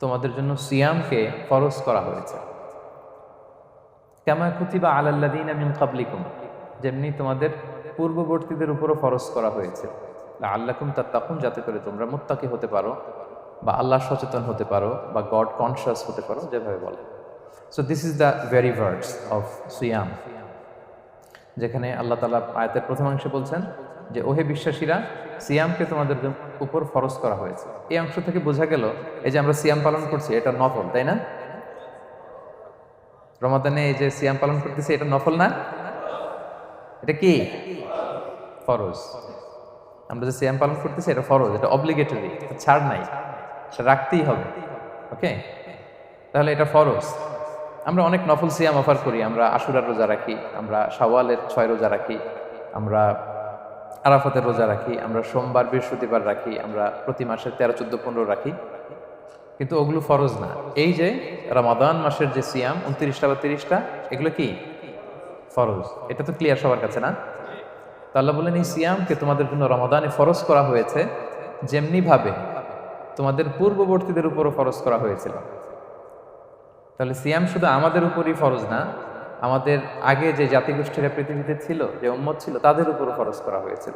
তোমাদের জন্য সিয়ামকে ফরজ করা হয়েছে। কামা কুতিবা আলাল্লাযীনা মিন ক্বাবলিকুম, যেমনি তোমাদের পূর্ববর্তীদের উপরও ফরজ করা হয়েছে, লাআল্লাকুম তাত্তাকুন, যাতে করে তোমরা মুত্তাকি হতে পারো বা আল্লাহ সচেতন হতে পারো বা গড কনশাস হতে পারো, যেভাবে বলে। So this is the very words of সিয়াম, যেখানে আল্লাহ তাআলা আয়াতের প্রথমাংশে বলছেন যে ওহে বিশ্বাসীরা, সিয়ামকে তোমাদের উপর ফরজ করা হয়েছে। এই অংশ থেকে বোঝা গেল এই যে আমরা সিয়াম পালন করছি এটা নফল, তাই না? রমাদানে এই যে সিয়াম পালন করতেছি এটা নফল না, এটা কি ফরজ। আমরা যে সিয়াম পালন করতেছি এটা ফরজ, এটা অব্লিগেটরি, এটা ছাড় নাই, এটা রাখতেই হবে। ওকে, তাহলে এটা ফরজ। আমরা অনেক নফল সিয়াম অফার করি, আমরা আশুরার রোজা রাখি, আমরা শাওয়ালের 6 রোজা রাখি, আমরা আরাফাতের রোজা রাখি, আমরা সোমবার বৃহস্পতিবার রাখি, আমরা প্রতি মাসে 13, 14, 15 রাখি, কিন্তু ওগুলো ফরজ না। এই যে রমাদান মাসের যে সিয়াম 29টা বা 30টা, এগুলো কি ফরজ? এটা তো ক্লিয়ার সবার কাছে না? তো আল্লাহ বলেন এই সিয়ামকে তোমাদের জন্য রমাদানে ফরজ করা হয়েছে, যেমনি ভাবে তোমাদের পূর্ববর্তীদের উপরও ফরজ করা হয়েছিল। তাহলে সিয়াম শুধু আমাদের উপরই ফরজ না, আমাদের আগে যে জাতিগোষ্ঠীরা পৃথিবীতে ছিল, যে উম্মত ছিল, তাদের উপরও ফরজ করা হয়েছিল।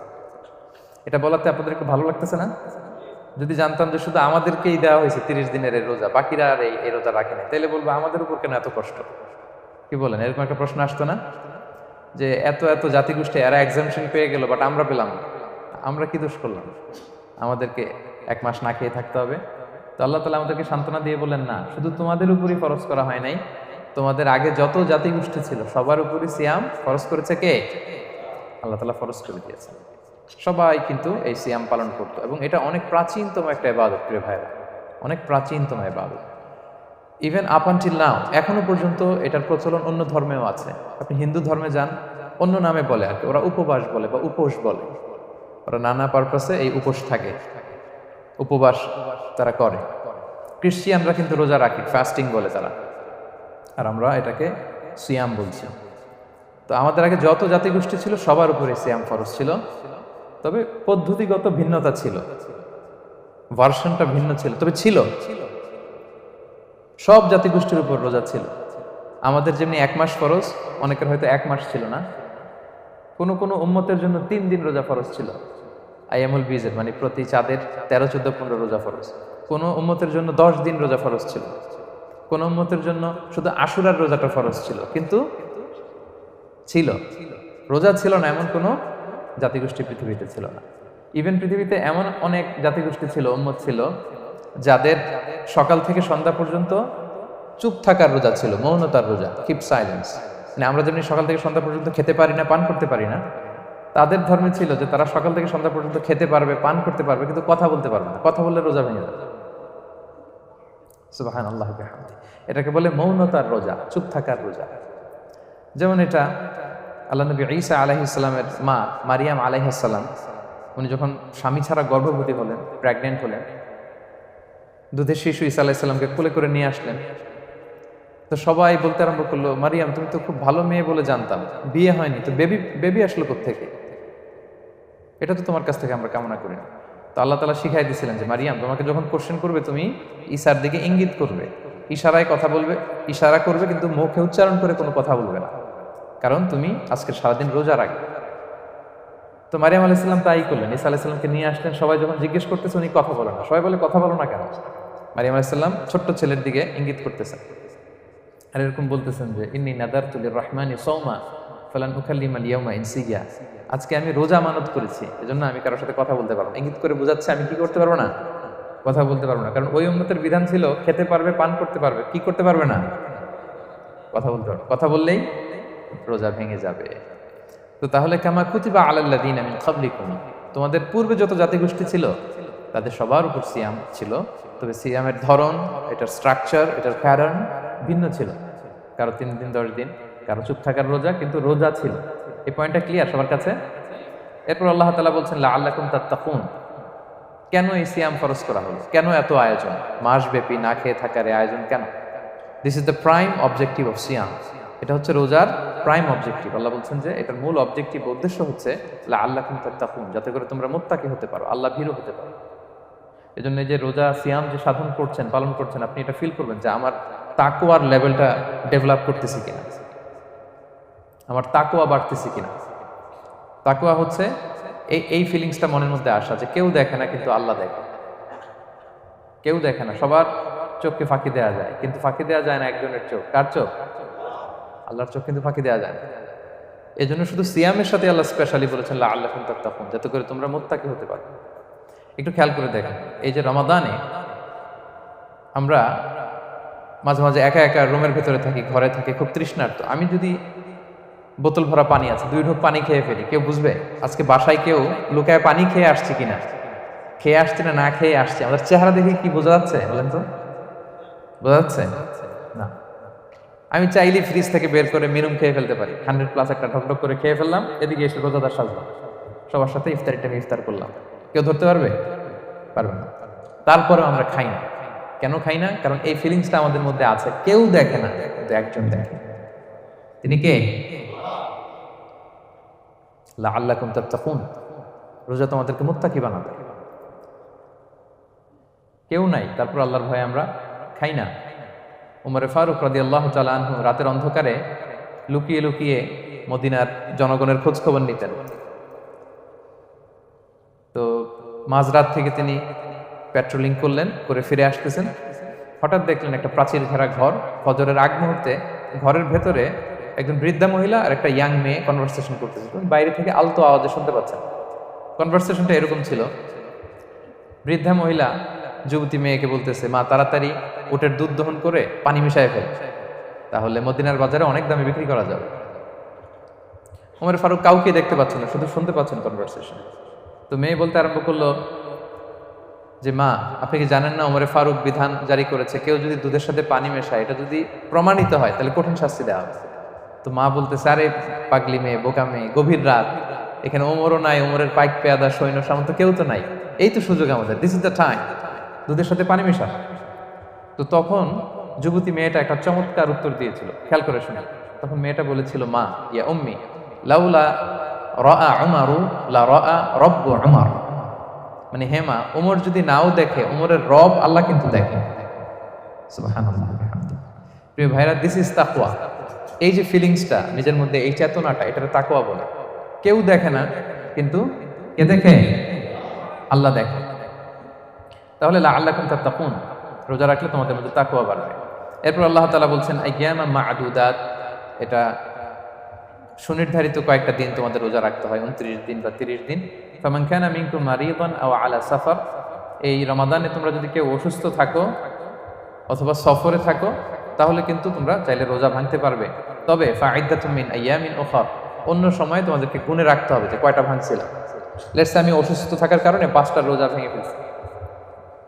এটা বলাতে আপনাদের একটু ভালো লাগতেছে না? যদি জানতাম যে শুধু আমাদেরকেই দেওয়া হয়েছে 30 দিনের এই রোজা, বাকিরা আর এই রোজা রাখে না, তাহলে বলবো আমাদের উপর কেন এত কষ্ট? কি বলেন? এরকম একটা প্রশ্ন আসতো না যে এত এত জাতিগোষ্ঠী এরা এক্সামশন পেয়ে গেল, বাট আমরা পেলাম না, আমরা কি দোষ করলাম? আমাদেরকে 1 মাস না খেয়ে থাকতে হবে? তো আল্লাহ তাআলা আমাদেরকে সান্ত্বনা দিয়ে বলেন, না, শুধু তোমাদের উপরই ফরজ করা হয় নাই, তোমাদের আগে যত জাতিগোষ্ঠী ছিল সবার উপরই সিয়াম ফরজ করেছে কে? আল্লাহ তাআলা ফরজ করে দিয়েছে। সবাই কিন্তু এই সিয়াম পালন করতো, এবং এটা অনেক প্রাচীনতম একটা ইবাদত, প্রিয় ভাইরা, অনেক প্রাচীনতম ইবাদত। ইভেন আপ আনটিল নাও, এখনো পর্যন্ত এটার প্রচলন অন্য ধর্মেও আছে। আপনি হিন্দু ধর্মে যান, অন্য নামে বলে আর কি, ওরা উপবাস বলে বা উপোস বলে, ওরা নানা পারপাসে এই উপোস থাকে, উপবাস তারা করে। ক্রিশ্চিয়ানরা কিন্তু রোজা রাখে, ফাস্টিং বলে তারা, আর আমরা এটাকে সিয়াম বলছি। তো আমাদের আগে যত জাতিগোষ্ঠী ছিল সবার উপরে সিয়াম ফরজ ছিল, তবে পদ্ধতিগত ভিন্নতা ছিল, ভার্সনটা ভিন্ন ছিল, তবে ছিল। সব জাতিগোষ্ঠীর উপর রোজা ছিল। আমাদের যেমনি 1 মাস ফরজ, অনেকের হয়তো 1 মাস ছিল না। কোনো কোনো উম্মতের জন্য 3 দিন রোজা ফরজ ছিল, আইয়ামুল বীজের, মানে প্রতি চাঁদের 13, 14, 15 রোজা ফরজ। কোনো উম্মতের জন্য 10 দিন রোজা ফরজ ছিল, কোনো উম্মতের জন্য শুধু আশুরার রোজাটা ফরজ ছিল, কিন্তু ছিল। রোজা ছিল না এমন কোনো জাতিগোষ্ঠী পৃথিবীতে ছিল না। ইভেন পৃথিবীতে এমন অনেক জাতিগোষ্ঠী ছিল, উম্মত ছিল, যাদের সকাল থেকে সন্ধ্যা পর্যন্ত চুপ থাকার রোজা ছিল, মৌনতার রোজা, কিপ সাইলেন্স। মানে আমরা যেমনি সকাল থেকে সন্ধ্যা পর্যন্ত খেতে পারি না, পান করতে পারি না, তাদের ধর্মে ছিল যে তারা সকাল থেকে সন্ধ্যা পর্যন্ত খেতে পারবে, পান করতে পারবে, কিন্তু কথা বলতে পারবে না, কথা বললে রোজা ভেঙে যাবে। সুবহানাল্লাহ বিহামদি। এটাকে বলে মৌনতার রোজা, চুপ থাকার রোজা। যেমন এটা আল্লাহ নবী ঈসা আলাইহিস সালামের মা মারিয়াম আলাইহিস সালাম, উনি যখন স্বামী ছাড়া গর্ভবতী হলেন, প্রেগনেন্ট হলেন, দুধের শিশু ঈসা আলাইহিস সালামকে কোলে করে নিয়ে আসলেন। তো সবাই বলতে আরম্ভ করলো, মারিয়াম তুমি তো খুব ভালো মেয়ে বলে জানতাম, বিয়ে হয়নি, তো বেবি আসলো কোত্থেকে? এটা তো তোমার কাছ থেকে আমরা কামনা করি না। তো আল্লাহ তাআলা শিখাই দিয়েছিলেন যে মারিয়াম, তোমাকে যখন কোশ্চেন করবে তুমি ঈসার দিকে ইঙ্গিত করবে, ইশারায় কথা বলবে, ইশারা করবে, কিন্তু মুখে উচ্চারণ করে কোনো কথা বলবে না, কারণ তুমি আজকে সারাদিন রোজা রাখবে। তো মারিয়াম আলাইহিস সালাম তাই করলেন, ঈসা আলাইহিস সালামকে নিয়ে আসলেন। সবাই যখন জিজ্ঞেস করতেছে উনি কথা বলেন না, সবাই বলে কথা বলো না কেন? মারিয়াম আলাইহিস সালাম ছোট্ট ছেলের দিকে ইঙ্গিত করতেছেন, আর এরকম বলতেছেন যে ইন্নী নাদারতু লির-রাহমানি সাওমা ফালান উকাল্লিমাল ইয়াওমা ইনসিয়া, আজকে আমি রোজা মানত করেছি, এজন্য আমি কারোর সাথে কথা বলতে পারবো না। ইঙ্গিত করে বোঝাচ্ছে আমি কি করতে পারবো না? কথা বলতে পারবো না। কারণ ওই উম্মতের বিধান ছিল খেতে পারবে, পান করতে পারবে, কি করতে পারবে না? কথা বলতে পারবে। কথা বললেই রোজা ভেঙে যাবে। তো তাহলে কামা কুতিবা আলাল্লাযীনা মিন ক্বাবলিকুম, তোমাদের পূর্বে যত জাতিগোষ্ঠী ছিল তাদের সবার উপর সিয়াম ছিল, তবে সিয়ামের ধরন, এটার স্ট্রাকচার, এটার প্যাটার্ন ভিন্ন ছিল। কারো 3 দিন 10 দিন, কারো চুপ থাকার রোজা, কিন্তু রোজা ছিল। এই পয়েন্টটা ক্লিয়ার সবার কাছে? এরপর আল্লাহ তাআলা বলছেন লাআল্লাকুম তাত্তাকুন, কেন এই সিয়াম ফরজ করা হলো? কেন এত আয়োজন? মাসব্যাপী না খেয়ে থাকার এই আয়োজন কেন? This is the prime objective of সিয়াম। এটা হচ্ছে রোজার প্রাইম অবজেক্টিভ। আল্লাহ বলছেন যে এটার মূল অবজেক্টিভ, উদ্দেশ্য হচ্ছে লাআল্লাকুম তাত্তাকুন, যাতে করে তোমরা মুত্তাকি হতে পারো, আল্লাহ ভীরু হতে পারো। এই জন্য যে রোজা সিয়াম যে সাধন করছেন, পালন করছেন, আপনি এটা ফিল করবেন যে আমার তাকওয়ার লেভেলটা ডেভেলপ করতেছি কিনা, আমার তাকওয়া বাড়তেছি কিনা। তাকওয়া হচ্ছে এই ফিলিংসটা মনের মধ্যে আসা যে কেউ দেখে না কিন্তু আল্লাহ দেখে। কেউ দেখে না, সবার চোখকে ফাঁকি দেওয়া যায়, কিন্তু ফাঁকি দেওয়া যায় না একজনের চোখ। কার চোখ? আল্লাহর চোখ কিন্তু ফাঁকি দেওয়া যায় না। এই জন্য শুধু সিয়ামের সাথে আল্লাহ স্পেশালি বলেছেন লাআল্লাকুম তাত্তাকুন, যাতে করে তোমরা মুত্তাকি হতে পারো। একটু খেয়াল করে দেখেন, এই যে রমাদানে আমরা মাঝে মাঝে একা একা রুমের ভেতরে থাকি, ঘরে থাকি, খুব তৃষ্ণার্ত। আমি যদি বোতল ভরা পানি আছে, 2 ঢোক পানি খেয়ে ফেলি, কেউ বুঝবে? আজকে বাসায় কেউ লুকায় পানি খেয়ে আসছে কিনা, খেয়ে আসছে না না খেয়ে আসছে, আমাদের চেহারা দেখে কি বোঝা যাচ্ছে বলেন তো? বোঝা যাচ্ছে না। আমি চাইলে ফ্রিজ থেকে বের করে মিনুম খেয়ে ফেলতে পারি, 100+ একটা ঢকঢক করে খেয়ে ফেললাম, এদিকে এসে রোজাদার সাজলাম, সবার সাথে ইফতারি টাইমে ইফতার করলাম। কেউ ধরতে পারবে? পারবে না। তারপরে আমরা খাই না। কেন খাই না? কারণ এই ফিলিংসটা আমাদের মধ্যে আছে, কেউ দেখে না কিন্তু একজন দেখে। তিনি কে? লাআল্লাকুম তাত্তাকুন। রোজা তোমাদেরকে মুত্তাকি বানাবে। কেউ নাই, তারপর আল্লাহর ভয়ে আমরা খাই না। উমরে ফারুক রাদিয়াল্লাহু তাআলা আনহু রাতের অন্ধকারে লুকিয়ে লুকিয়ে মদিনার জনগণের খোঁজ খবর নিতেন। তো মাঝরাত থেকে তিনি পেট্রোলিং করলেন, করে ফিরে আসতেছেন, হঠাৎ দেখলেন একটা প্রাচীর ঘেরা ঘর। ফজরের আগ মুহূর্তে ঘরের ভেতরে একজন বৃদ্ধা মহিলা আর একটা ইয়াং মেয়ে কনভারসেশন করতেছে। বাইরে থেকে আলতো আওয়াজে শুনতে পাচ্ছেন। কনভারসেশনটা এরকম ছিল, বৃদ্ধা মহিলা যুবতী মেয়েকে বলতেছে, মা তাড়াতাড়ি উটের দুধ দহন করে পানি মিশায় ফেল, তাহলে মদিনার বাজারে অনেক দামে বিক্রি করা যাবে। ওমর ফারুক কাউকে দেখতে পাচ্ছেন না, শুধু শুনতে পাচ্ছেন কনভারসেশন। তো মেয়ে বলতে আরম্ভ করলো যে মা, আপনি কি জানেন না ওমরে ফারুক বিধান জারি করেছে, কেউ যদি দুধের সাথে পানি মেশায়, এটা যদি প্রমাণিত হয় তাহলে কঠিন শাস্তি দেওয়া হবে। তো মা বলতেছে, আরে পাগলি মেয়ে, বোকা মেয়ে, গভীর রাত, এখানে ওমরও নাই, ওমরের পাইক পেয়াদা সৈন্য সামন্ত কেউ তো নাই, এই তো সুযোগ আমাদের, দিস ইজ দ্য টাইম, দুধের সাথে পানি মেশা। তো তখন যুবতী মেয়েটা একটা চমৎকার উত্তর দিয়েছিল, খেয়াল করে শুনে। তখন মেয়েটা বলেছিল, মা ইয়া উম্মি লাউলা রাআ উমারু লা রাআ রব্বু উমার। মানে হে মা, ওমর যদি নাও দেখে, ওমরের রব আল্লাহ কিন্তু দেখে। সুবহানাল্লাহ। প্রিয় ভাইরা, দিস ইজ তাকওয়া। এই যে ফিলিংসটা নিজের মধ্যে, এই চেতনাটা, এটা তাকওয়া বলে। কেউ দেখে না কিন্তু কে দেখে? আল্লাহ দেখে। তাহলে লাআল্লাকুম তাত্তাকুন, রোজা রাখলে তোমাদের মধ্যে তাকওয়া বাড়বে। এরপর আল্লাহ তাআলা বলছেন আইয়ামান মা'দুদাত, এটা সুনির্ধারিত কয়েকটা দিন তোমাদের রোজা রাখতে হয়, 29 দিন বা 30 দিন। ফামান কানা মিনকুম মারিদান আও আলা সাফার, এই রমাদানে তোমরা যদি কেউ অসুস্থ থাকো অথবা সফরে থাকো, তাহলে কিন্তু তোমরা চাইলে রোজা ভাঙতে পারবে। তবে ফাইদ্দাতুম মিন আইয়ামিন উখর, অন্য সময় তোমাদেরকে গুণে রাখতে হবে যে কয়টা ভাঙছিলাম। লেটস সে আমি অসুস্থ থাকার কারণে 5টা রোজা ভেঙে ফেলছি,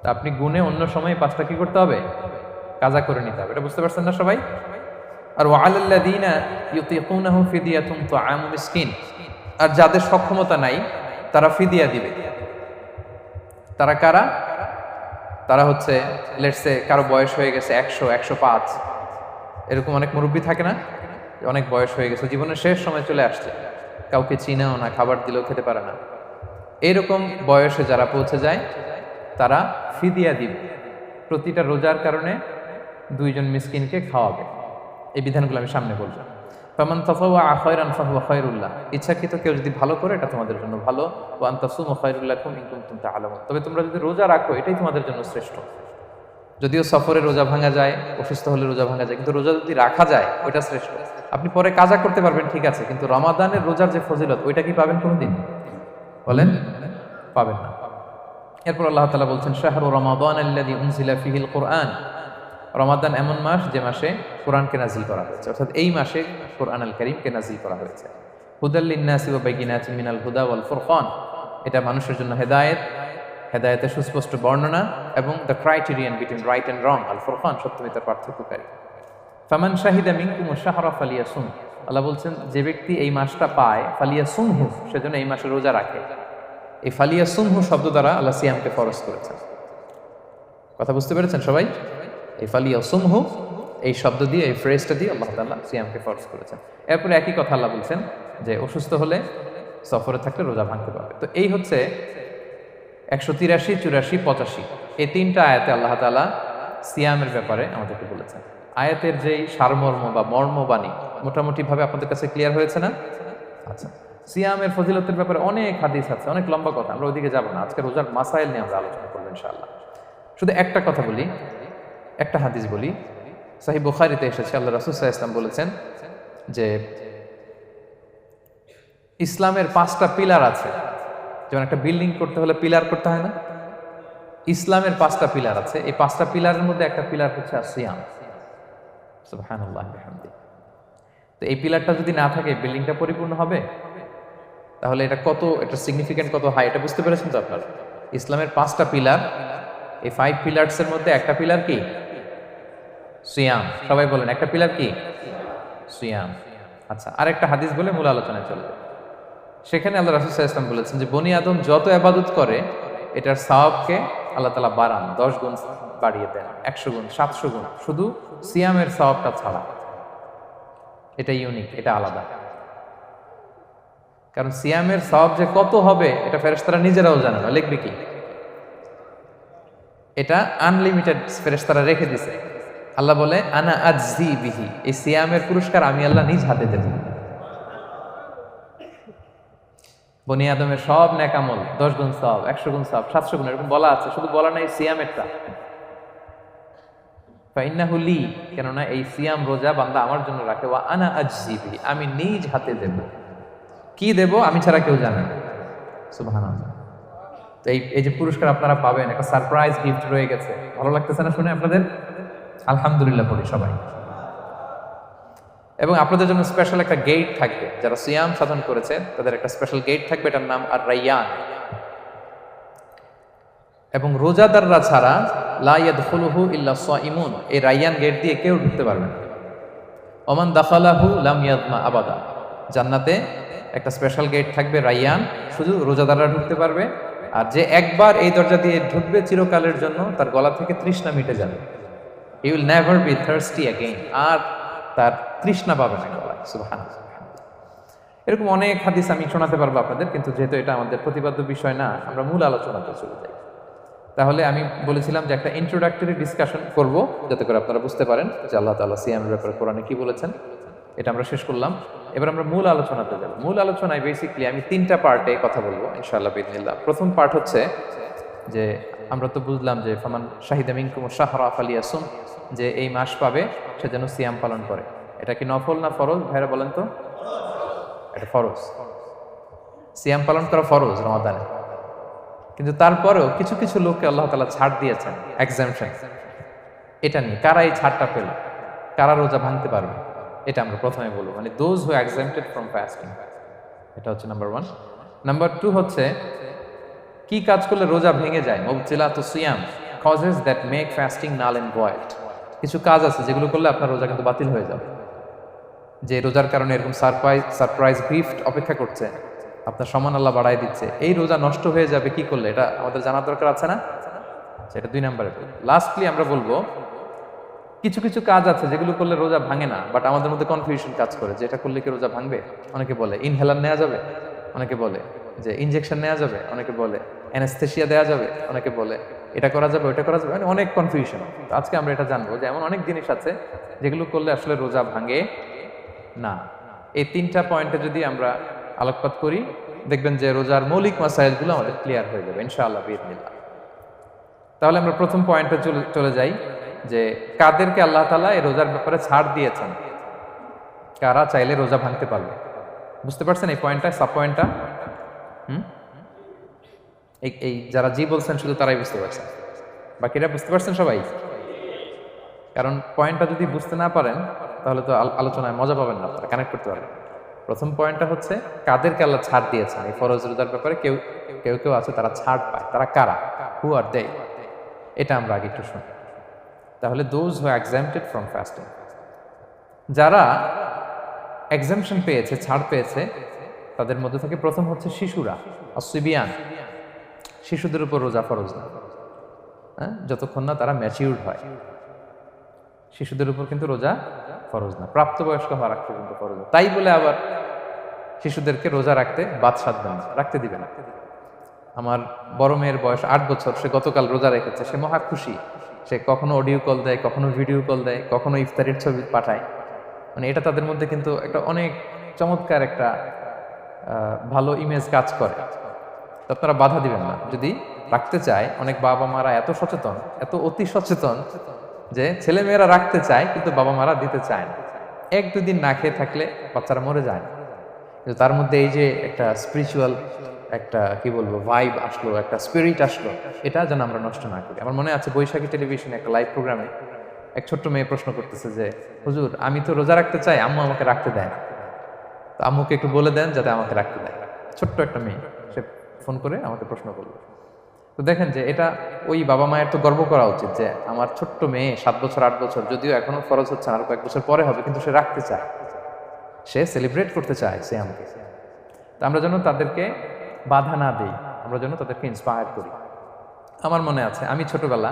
তা আপনি গুণে অন্য সময় 5টা কি করতে হবে? কাজা করে নিতে হবে। এটা বুঝতে পারছেন না সবাই? আর ওয়ালাল্লাযীনা ইউতিকুনাহু ফিদিয়াতুন তুআমু মিসকিন, আর যাদের সক্ষমতা নাই তারা ফিদিয়া দিবে। তারা কারা? তারা হচ্ছে লেটস সে কারো বয়স হয়ে গেছে 100, 105, এরকম অনেক মুরব্বী থাকে না, অনেক বয়স হয়ে গেছে, জীবনের শেষ সময় চলে আসছে, কাউকে চিনাও না, খাবার দিলেও খেতে পারে না, এরকম বয়সে যারা পৌঁছে যায় তারা ফিদিয়া দিবে। প্রতিটা রোজার কারণে 2 জন মিসকিনকে খাওয়াবে। এই বিধানগুলো আমি সামনে বলবো। ফামান তাতাওয়া খায়রান ফাহুয়া খায়রুল্লাহ, ইচ্ছাকৃত কেউ যদি ভালো করে এটা তোমাদের জন্য ভালো। ওয়া আন তাসুমু খায়রুল লাকুম ইন কুনতুম তা'লামুন, তবে তোমরা যদি রোজা রাখো এটাই তোমাদের জন্য শ্রেষ্ঠ। যদিও সফরে রোজা ভাঙা যায়, অসুস্থ হলে রোজা ভাঙা যায়, কিন্তু রোজা যদি রাখা যায় ওইটা শ্রেষ্ঠ। আপনি পরে কাজা করতে পারবেন, ঠিক আছে, কিন্তু রমাদানের রোজার যে ফজিলত ওইটা কি পাবেন কোনোদিন? বলেন, পাবেন না। এরপর আল্লাহ তাআলা বলছেন শাহরু রমাদান আল্লাযী উনজিলা ফীহিল কুরআন, রমাদান এমন মাস যে মাসে কোরআনকে নাজিল করা হয়েছে, অর্থাৎ এই মাসে কোরআন আল কারীমকে নাজিল করা হয়েছে। হুদাল লিন-নাসি ওয়া বাইয়িনাতিন মিনাল হুদা ওয়াল ফুরকান, এটা মানুষের জন্য হেদায়েত, হেদায়েতের সুস্পষ্ট বর্ণনা, এবং the criterion between right and wrong, আল ফুরকান সত্যমিতার পার্থক্যকারী। ফামান শাহিদা মিনকুমুশ শাহরা ফালিয়াসুম, আল্লাহ বলছেন যে ব্যক্তি এই মাসটা পায়, ফালিয়াসুমহু, সেজন্য এই মাসে রোজা রাখে। এই ফালিয়াসুমহু শব্দ দ্বারা আল্লাহ সিয়ামকে ফরজ করেছেন। কথা বুঝতে পেরেছেন সবাই? এই ফালিয়াসুমহু এই শব্দ দিয়ে, এই ফ্রেজটা দিয়ে আল্লাহ তাআলা সিয়ামকে ফরজ করেছেন। এরপরে একই কথা আল্লাহ বলছেন যে অসুস্থ হলে, সফরে থাকলে রোজা ভাঙতে পারবে। তো এই হচ্ছে 183, 84, 85 এই তিনটা আয়াতে আল্লাহ তাআলা সিয়ামের ব্যাপারে আমাদেরকে বলেছেন। আয়াতের যেই সারমর্ম বা মর্মবাণী মোটামুটি ভাবে আপনাদের কাছে ক্লিয়ার হয়েছে না? আচ্ছা, সিয়ামের ফজিলতের ব্যাপারে অনেক হাদিস আছে, অনেক লম্বা কথা, আমরা ওইদিকে যাব না। আজকে রোজার মাসাইল নিয়ে আমরা আলোচনা করবো ইনশাআল্লাহ। শুধু একটা কথা বলি, একটা হাদিস বলি। সহিহ বুখারীতে এসেছে, আল্লাহ রাসূল সাল্লাল্লাহু আলাইহি ওয়াসাল্লাম বলেছেন যে ইসলামের 5টা পিলার আছে। যেমন একটা বিল্ডিং করতে হলে পিলার করতে হয় না? ইসলামের 5টা পিলার আছে। এই 5টা পিলারের মধ্যে একটা পিলার হচ্ছে সিয়াম। সুবহানাল্লাহ বিহামদিহি। তো এই পিলারটা যদি না থাকে বিল্ডিংটা পরিপূর্ণ হবে? তাহলে এটা কত, এটা সিগনিফিকেন্ট কত হাই, এটা বুঝতে পেরেছেন তো আপনারা? ইসলামের 5টা পিলার, এই 5 পিলারসের মধ্যে একটা পিলার কি? সিয়াম। সবাই বলেন একটা পিলার কি? সিয়াম। আচ্ছা, আরেকটা হাদিস বলে মূল আলোচনায় চলে যায়। সেখানে আল্লাহ রাসূল সাল্লাল্লাহু আলাইহি ওয়াসাল্লাম বলেছেন যে বনি আদম যত ইবাদত করে এটার সওয়াবকে আল্লাহ তাআলা বাড়ান, 10 গুণ বাড়িয়ে দেন, 100 গুণ, 700 গুণ, শুধু সিয়ামের সওয়াবটা ছাড়া। এটা ইউনিক, এটা আলাদা। কারণ সিয়ামের সওয়াব যে কত হবে এটা ফেরেশতারা নিজেরাও জানে না, লিখবে কি? এটা আনলিমিটেড ফেরেশতারা রেখে দিয়েছে। আল্লাহ বলে আনা আজজি বিহি, এই সিয়ামের পুরস্কার আমি আল্লাহ নিজ হাতে দেব। বনি আদমের সব নেক আমল 10 গুণ সওয়াব, 100 গুণ সওয়াব, 700 গুণ, এরকম বলা আছে, শুধু বলা নাই সিয়ামেরটা। ফাইন্নাহু লি, কেননা এই সিয়াম রোজা বান্দা আমার জন্য রাখে, ওয়া আনা আজজি বিহি, আমি নিজ হাতে দেব। কি দেব আমি ছাড়া কেউ জানে না। সুবহানাল্লাহ। তো এই যে পুরস্কার আপনারা পাবেন, একটা সারপ্রাইজ গিফট রয়ে গেছে। ভালো লাগতেছে না শুনে আপনাদের? আলহামদুলিল্লাহ বলি সবাই। এবং আপনাদের জন্য স্পেশাল একটা গেট থাকবে, যারা সিয়াম সাধন করেছে তাদের একটা স্পেশাল গেট থাকবে, এটার নাম আর রাইয়ান। এবং রোজাদাররা ছাড়া লা ইয়াদখুলুহু ইল্লা সাইমুন, এই রাইয়ান গেট দিয়ে কেউ ঢুকতে পারবে না। ওমান দাখালাহু লাম ইয়াদমা আবাদা, জান্নাতে একটা স্পেশাল গেট থাকবে রাইয়ান, শুধু রোজাদাররা ঢুকতে পারবে। আর যে একবার এই দরজা দিয়ে ঢুকবে চিরকালের জন্য তার গলা থেকে তৃষ্ণা মিটে যাবে। He will never be thirsty again, আর তার তৃষ্ণা পাবে না গলায়। সুবহানাল্লাহ। এরকম অনেক হাদিস আমি শোনাতে পারবো আপনাদের, কিন্তু যেহেতু এটা আমাদের প্রতিপাদ্য বিষয় না, আমরা মূল আলোচনাতে চলে যাই। তাহলে আমি বলেছিলাম যে একটা ইন্ট্রোডাক্টরি ডিসকাশন করব, যাতে করে আপনারা বুঝতে পারেন যে আল্লাহ তাআলা সিয়ামের ব্যাপারে কোরআনে কি বলেছেন। এটা আমরা শেষ করলাম, এবার আমরা মূল আলোচনাতে যাব। মূল আলোচনায় বেসিক্যালি আমি 3টা পার্টে কথা বলবো ইনশাআল্লাহ বিইذনিল্লাহ। প্রথম পার্ট হচ্ছে যে আমরা তো বুঝলাম যে ফামান শাহিদা মিনকুম শাহরা ফালিয়াসুম, যে এই মাস পাবে সে যেন সিয়াম পালন করে। এটা কি নফল না ফরজ ভাইরা বলেন তো? এটা ফরজ। সিয়াম পালন করা ফরজ রমাদানে। কিন্তু তারপরেও কিছু কিছু লোককে আল্লাহ তাআলা ছাড় দিয়েছেন, এক্সাম্পশন। এটা নিয়ে কারা এই ছাড়টা পেল, কারা রোজা ভাঙতে পারবে, এটা আমরা প্রথমে বলবো। মানে দোজ হু এক্সাম্পটেড ফ্রম ফাস্টিং, এটা হচ্ছে নাম্বার 1। নাম্বার 2 হচ্ছে কি কাজ করলে রোজা ভেঙে যায়। মুবতিলাতুস সিয়াম, causes that make fasting null and void. কিছু কাজ আছে যেগুলো করলে আপনার রোজা কিন্তু বাতিল হয়ে যাবে। যে রোজার কারণে এরকম সারপ্রাইজ গিফট অপেক্ষা করছে, আপনার সম্মান আল্লাহ বাড়াই দিচ্ছে, এই রোজা নষ্ট হয়ে যাবে কি করলে, এটা আমাদের জানার দরকার আছে না? সেটা 2 নম্বরে। লাস্টলি আমরা বলবো কিছু কিছু কাজ আছে যেগুলো করলে রোজা ভাঙে না, বাট আমাদের মধ্যে কনফিউশন কাজ করে যে এটা করলে কি রোজা ভাঙবে। অনেকে বলে ইনহেলার নেওয়া যাবে, অনেকে বলে যে ইনজেকশন নেওয়া যাবে, অনেকে বলে অ্যানেস্থেসিয়া দেওয়া যাবে, অনেকে বলে এটা করা যাবে ওটা করা যাবে, মানে অনেক কনফিউশন। তো আজকে আমরা এটা জানবো যে এমন অনেক জিনিস আছে যেগুলো করলে আসলে রোজা ভাঙে না। এই 3টা পয়েন্টে যদি আমরা আলোকপাত করি দেখবেন যে রোজার মৌলিক মাসাইলগুলো আমাদের ক্লিয়ার হয়ে যাবে ইনশাআল্লাহ বিইذনিল্লাহ। তাহলে আমরা প্রথম পয়েন্টে চলে যাই যে কাদেরকে আল্লাহ তাআলা এই রোজার ব্যাপারে ছাড় দিয়েছেন, কারা চাইলে রোজা ভাঙতে পারবে। বুঝতে পারছেন এই পয়েন্টটা, সাব পয়েন্টটা? এই যারা জি বলছেন শুধু তারাই বুঝতে পারছেন, বাকিরা বুঝতে পারছেন সবাই? কারণ পয়েন্টটা যদি বুঝতে না পারেন তাহলে তো আলোচনায় মজা পাবেন না, আপনারা কানেক্ট করতে পারবেন। প্রথম পয়েন্টটা হচ্ছে কাদেরকে আল্লাহ ছাড় দিয়েছেন এই ফরজ রোজার ব্যাপারে। কেউ কেউ আছে তারা ছাড় পায়, তারা কারা? হু আর দে? এটা আমরা আগে একটু শুনি। তাহলে দোজ হু এক্সাম্পটেড ফ্রম ফাস্টিং, যারা এক্সাম্পশন পেয়েছে, ছাড় পেয়েছে, তাদের মধ্যে থেকে প্রথম হচ্ছে শিশুরা, আসিবিয়ান। শিশুদের উপর রোজা ফরজ না, হ্যাঁ, যতক্ষণ না তারা ম্যাচিউরড হয়। শিশুদের উপর কিন্তু রোজা ফরজ না, প্রাপ্তবয়স্ক হওয়া রাখতে কিন্তু ফরজ না। তাই বলে আবার শিশুদেরকে রোজা রাখতে বাদ সাধবেন না, রাখতে দিবে না। আমার বড় মেয়ের বয়স 8 বছর, সে গতকাল রোজা রেখেছে, সে মহা খুশি। সে কখনো অডিও কল দেয়, কখনো ভিডিও কল দেয়, কখনো ইফতারির ছবি পাঠায়। মানে এটা তাদের মধ্যে কিন্তু একটা অনেক চমৎকার একটা ভালো ইমেজ কাজ করে। তো আপনারা বাধা দিবেন না যদি রাখতে চায়। অনেক বাবা মারা এত সচেতন, এত অতি সচেতন যে ছেলে মেয়েরা রাখতে চায় কিন্তু বাবা মারা দিতে চায় না। 1-2 দিন না খেয়ে থাকলে বাচ্চারা মরে যায় না, কিন্তু তার মধ্যে এই যে একটা স্পিরিচুয়াল একটা কি বলবো ভাইব আসলো, একটা স্পিরিট আসলো, এটা যেন আমরা নষ্ট না করি। আমার মনে আছে বৈশাখী টেলিভিশনে একটা লাইভ প্রোগ্রামে এক ছোট্ট মেয়ে প্রশ্ন করতেছে যে হুজুর আমি তো রোজা রাখতে চাই, আম্মু আমাকে রাখতে দেয় না, তো আম্মুকে একটু বলে দেন যাতে আমাকে রাখতে দেয়। ছোট্ট একটা মেয়ে, সে ফোন করে আমাকে প্রশ্ন করলো। তো দেখেন যে এটা ওই বাবা মায়ের তো গর্ব করা উচিত যে আমার ছোট্ট মেয়ে 7 বছর 8 বছর, যদিও এখনো ফরজ হচ্ছে না, আর কয়েক বছর পরে হবে, কিন্তু সে রাখতে চায়, সে সেলিব্রেট করতে চায় সে আমাকে। তো আমরা যেন তাদেরকে বাধা না দিই, আমরা যেন তাদেরকে ইন্সপায়ার করি। আমার মনে আছে আমি ছোটবেলা,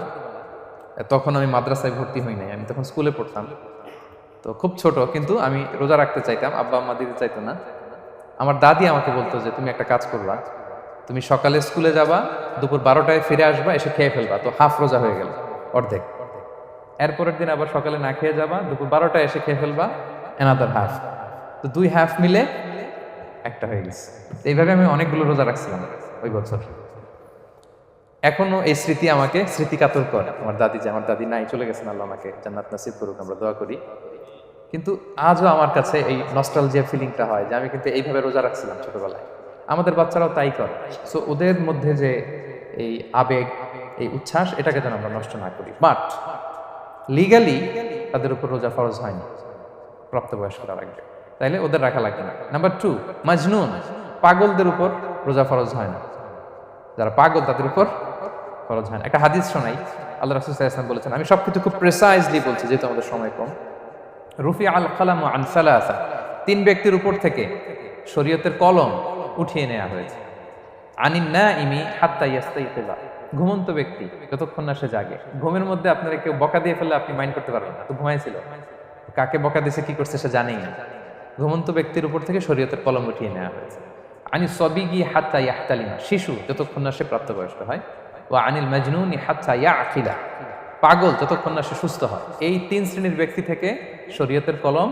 তখন আমি মাদ্রাসায় ভর্তি হই নাই, আমি তখন স্কুলে পড়তাম, তো খুব ছোট, কিন্তু আমি রোজা রাখতে চাইতাম, আব্বা আম্মা দিতে চাইতো না। আমার দাদি আমাকে বলতো যে তুমি একটা কাজ করবা, তুমি সকালে স্কুলে যাবা, দুপুর 12টায় ফিরে আসবা, এসে খেয়ে ফেলবা, তো হাফ রোজা হয়ে গেল, অর্ধেক। এরপরের দিন আবার সকালে না খেয়ে যাবা, দুপুর 12টায় এসে খেয়ে ফেলবা, অ্যানাদার হাফ, তো 2 হাফ মিলে একটা হয়ে গেছে। এইভাবে আমি অনেকগুলো রোজা রাখছিলাম ওই বছর। এখনো এই স্মৃতি আমাকে স্মৃতিকাতর করে। আমার দাদি, যে আমার দাদি নাই, চলে গেছেন, আল্লাহ আমাকে জান্নাত নসিব করুক, আমরা দোয়া করি। কিন্তু আজও আমার কাছে এই নস্টালজিয়া ফিলিংটা হয় যে আমি কিন্তু এইভাবে রোজা রাখছিলাম ছোটবেলায়। আমাদের বাচ্চারাও তাই করে। সো ওদের মধ্যে যে এই আবেগ, এই উচ্ছ্বাস, এটাকে যেন আমরা নষ্ট না করি। বাট লিগালি তাদের উপর রোজা ফরজ হয়নি প্রাপ্তবয়স্করা রাখবে, তাইলে ওদের রাখা লাগবে না। নাম্বার 2, মাজনুন, পাগলদের উপর রোজা ফরজ হয় না। যারা পাগল তাদের উপর ফরজ হয় না। একটা হাদিস শোনাই, আল্লাহ রাসূল সাল্লাল্লাহু আলাইহি ওয়াসাল্লাম বলেছেন, আমি সবকিছু খুব প্রেসাইজলি বলছি যেহেতু আমাদের সময় কম। রুফি আল কালাম আন সালাসা, 3 ব্যক্তির উপর থেকে শরীয়তের কলম উঠিয়ে নেওয়া হয়েছে। আনিন নাইমি হাত্তা ইয়াস্তাইকিযা, ঘুমন্ত ব্যক্তি যতক্ষণ না সে জাগে। ঘুমের মধ্যে আপনারা কেউ বকা দিয়ে ফেললে আপনি মাইন্ড করতে পারবেন না, তো ঘুমাইছিল, কাকে বকা দিয়েছে কি করছে সে জানেই না। ঘুমন্ত ব্যক্তির উপর থেকে শরীয়তের কলম উঠিয়ে নেওয়া হয়েছে। আনি সবিগি হাত্তা ইয়াহতালিমা, শিশু যতক্ষণ না সে প্রাপ্তবয়স্ক হয়। ওয়া আনিল মাজনুনি হাত্তা ইয়াকিলা, পাগল যতক্ষণ না সে সুস্থ হয়। এই 3 শ্রেণীর ব্যক্তি থেকে শরীয়তের কলম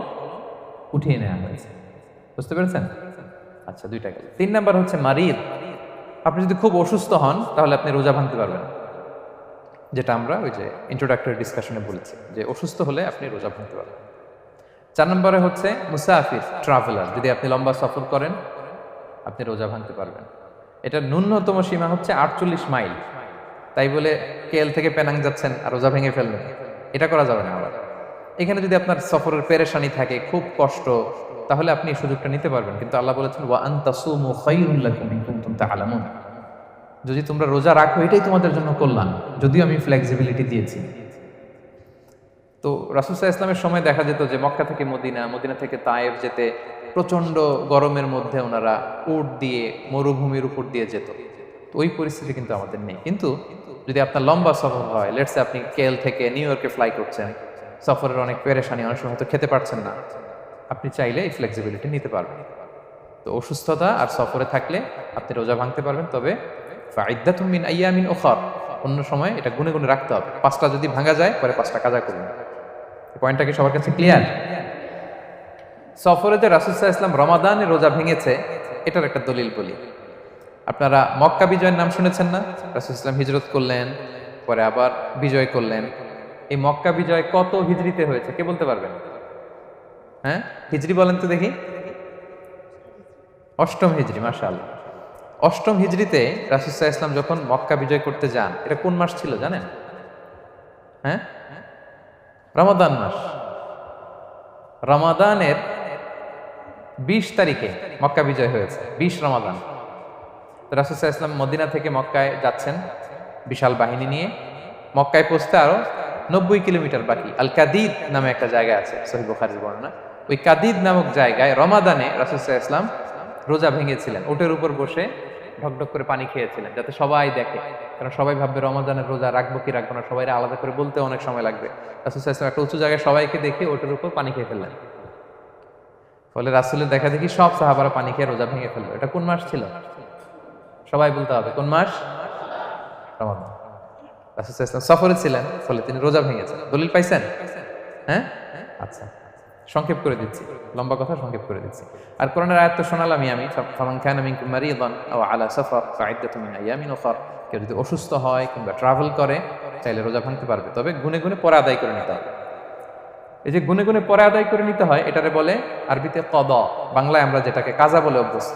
উঠিয়ে নেওয়া হয়েছে। বুঝতে পেরেছেন? আচ্ছা, 2টা গেল। 3 নাম্বার হচ্ছে মারিদ, আপনি যদি খুব অসুস্থ হন তাহলে আপনি রোজা ভাঙতে পারবেন, যেটা আমরা ওই যে ইন্ট্রোডাক্টরি ডিসকাশনে বলেছি যে অসুস্থ হলে আপনি রোজা ভাঙতে পারবেন। 4 নম্বরে হচ্ছে মুসাফির, ট্রাভেলার, যদি আপনি লম্বা সফর করেন আপনি রোজা ভাঙতে পারবেন। এটা ন্যূনতম সীমা হচ্ছে 48 মাইল। তাই বলে কেএল থেকে পেনাং যাচ্ছেন আর রোজা ভেঙে ফেলবেন, এটা করা যাবে না। আবার এখানে যদি আপনার সফরের পেরেশানি থাকে, খুব কষ্ট, তাহলে আপনি এই সুযোগটা নিতে পারবেন। কিন্তু আল্লাহ বলেছেন ওয়া আন তাসুমু খায়রুল লাকুম ইন কুনতুম তা'লামুন, যদি তোমরা রোজা রাখো এটাই তোমাদের জন্য কল্যাণ, যদিও আমি ফ্লেক্সিবিলিটি দিয়েছি। তো রাসূল সাল্লাল্লাহু আলাইহি ওয়াসাল্লামের সময় দেখা যেত যে মক্কা থেকে মদিনা, মদিনা থেকে তায়েফ যেতে প্রচন্ড গরমের মধ্যে ওনারা উট দিয়ে মরুভূমির উপর দিয়ে যেত। তো ওই পরিস্থিতি কিন্তু আমাদের নেই। কিন্তু যদি আপনার লম্বা সফর হয়, লেটসে আপনি কেএল থেকে নিউ ইয়র্কে ফ্লাই করছেন, সফরের অনেক পেরেশানি, অনেক সময় হয়তো খেতে পারছেন না, আপনি চাইলে এই ফ্লেক্সিবিলিটি নিতে পারবেন। তো অসুস্থতা আর সফরে থাকলে আপনি রোজা ভাঙতে পারবেন, তবে ফাইদ্দাতুম মিন আইয়ামিন উখর, অন্য সময় এটা গুনে গুনে রাখতে হবে। 5টা যদি ভাঙা যায় পরে 5টা কাজা করবেন। এই পয়েন্টটা কি সবার কাছে ক্লিয়ার? সফরেতে রাসূল সাল্লাল্লাহু আলাইহি ওয়াসাল্লাম রমাদানে রোজা ভেঙেছে, এটার একটা দলিল বলি। আপনারা মক্কা বিজয়ের নাম শুনেছেন না? রাসূল সাল্লাল্লাহু আলাইহি ওয়াসাল্লাম হিজরত করলেন, পরে আবার বিজয় করলেন। এই মক্কা বিজয় কত হিজরিতে হয়েছে কে বলতে পারবেন? হ্যাঁ, হিজরি বলেন তো দেখি। 8ম হিজরি, মাশাআল্লাহ। 8ম হিজরিতে রাসূল সাল্লাল্লাহু আলাইহি ওয়াসাল্লাম যখন মক্কা বিজয় করতে যান, এটা কোন মাস ছিল জানেন? হ্যাঁ, রমাদান মাস। রমাদানের 20 তারিখে মক্কা বিজয় হয়েছে, 20 রমাদান। রাসূল সাল্লাল্লাহু আলাইহি ওয়াসাল্লাম মদিনা থেকে মক্কায় যাচ্ছেন বিশাল বাহিনী নিয়ে। মক্কায় পৌঁছতে আরো 90 কিলোমিটার বাকি। আল কাদিদ নামে একটা জায়গা আছে, সহিহ বুখারীর বর্ণনা। ওই কাদিদ নামক জায়গায় রমাদানে রাসূল সাল্লাল্লাহু আলাইহি ওয়াসাল্লাম রোজা ভেঙেছিলেন, ওটের উপর বসে ঢকঢক করে পানি খেয়েছিলেন, যাতে সবাই দেখে। কারণ সবাই ভাববে রমাদানের রোজা রাখবো কি রাখবো না, সবাই আলাদা করে বলতে অনেক সময় লাগবে। রাসূল সাল্লাল্লাহু আলাইহি ওয়াসাল্লাম একটা উঁচু জায়গায় সবাইকে দেখে ওটের উপর পানি খেয়ে ফেললেন। ফলে রাসূলের দেখা দেখি সব সাহাবারা পানি খেয়ে রোজা ভেঙে ফেললো। এটা কোন মাস ছিল? সবাই বলতে হবে কোন মাস? রমাদান। রাসূল সাল্লাল্লাহু আলাইহি ওয়াসাল্লাম সফরে ছিলেন, ফলে তিনি রোজা ভেঙেছেন। দলিল পাইছেন? হ্যাঁ, আচ্ছা, সংক্ষেপ করে দিচ্ছি, লম্বা কথা সংক্ষেপ করে দিচ্ছি। আর কোরআনের আয়াত তো শোনালামই আমি, ফামান কানা মিনকুম মারিদান আও আলা সাফার ফাইদ্দাতুম মিন আইয়ামিন উখর। কেউ যদি অসুস্থ হয় কিংবা ট্রাভেল করে, চাইলে রোজা ভাঙতে পারবে, তবে গুনে গুনে পরে আদায় করে নিতে হবে। এই যে গুনে গুনে পরে আদায় করে নিতে হয়, এটারে বলে আরবিতে কদা, বাংলায় আমরা যেটাকে কাজা বলে অভ্যস্ত।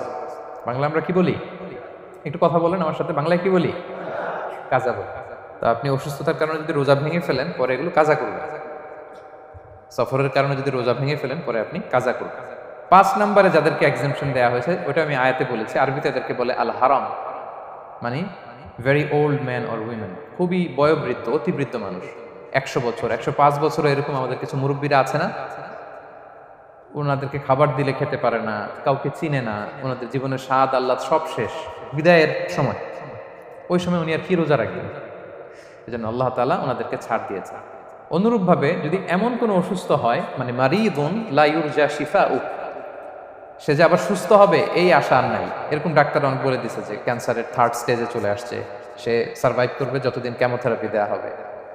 বাংলা আমরা কি বলি? একটু কথা বলেন আমার সাথে, বাংলায় কি বলি? কাজা বলি। তো আপনি অসুস্থতার কারণে যদি রোজা ভেঙে ফেলেন, পরে এগুলো কাজা করবেন। সফরের কারণে যদি রোজা ভেঙে ফেলেন, পরে আপনি কাজা করবেন। 5 নম্বরে যাদেরকে এক্সাম্পশন দেওয়া হয়েছে, ওটা আমি আয়াতে বলেছি। আরবিতে এদেরকে বলে আল হারাম, মানে very old man or women, খুবই বয়োবৃদ্ধ, অতিবৃদ্ধ মানুষ, 100 বছর 105 বছর, এরকম আমাদের কিছু মুরব্বীরা আছে না, ওনাদেরকে খাবার দিলে খেতে পারে না, কাউকে চিনে না, ওনাদের জীবনের স্বাদ আহ্লাদ সব শেষ, বিদায়ের সময়। ওই সময় উনি আর কি রোজা রাখবেন? এই জন্য আল্লাহ তাআলা ওনাদেরকে ছাড় দিয়েছে। অনুরূপভাবে যদি এমন কোনো অসুস্থ হয়, মানে মারিদুন লা ইউরজা শিফাউ, সে যে আবার সুস্থ হবে এই আশা আর নাই, এরকম ডাক্তার অনেক বলে দিছে যে ক্যান্সারের 3rd স্টেজে চলে আসছে, সে সার্ভাইভ করবে যতদিন কেমোথেরাপি দেওয়া হবে,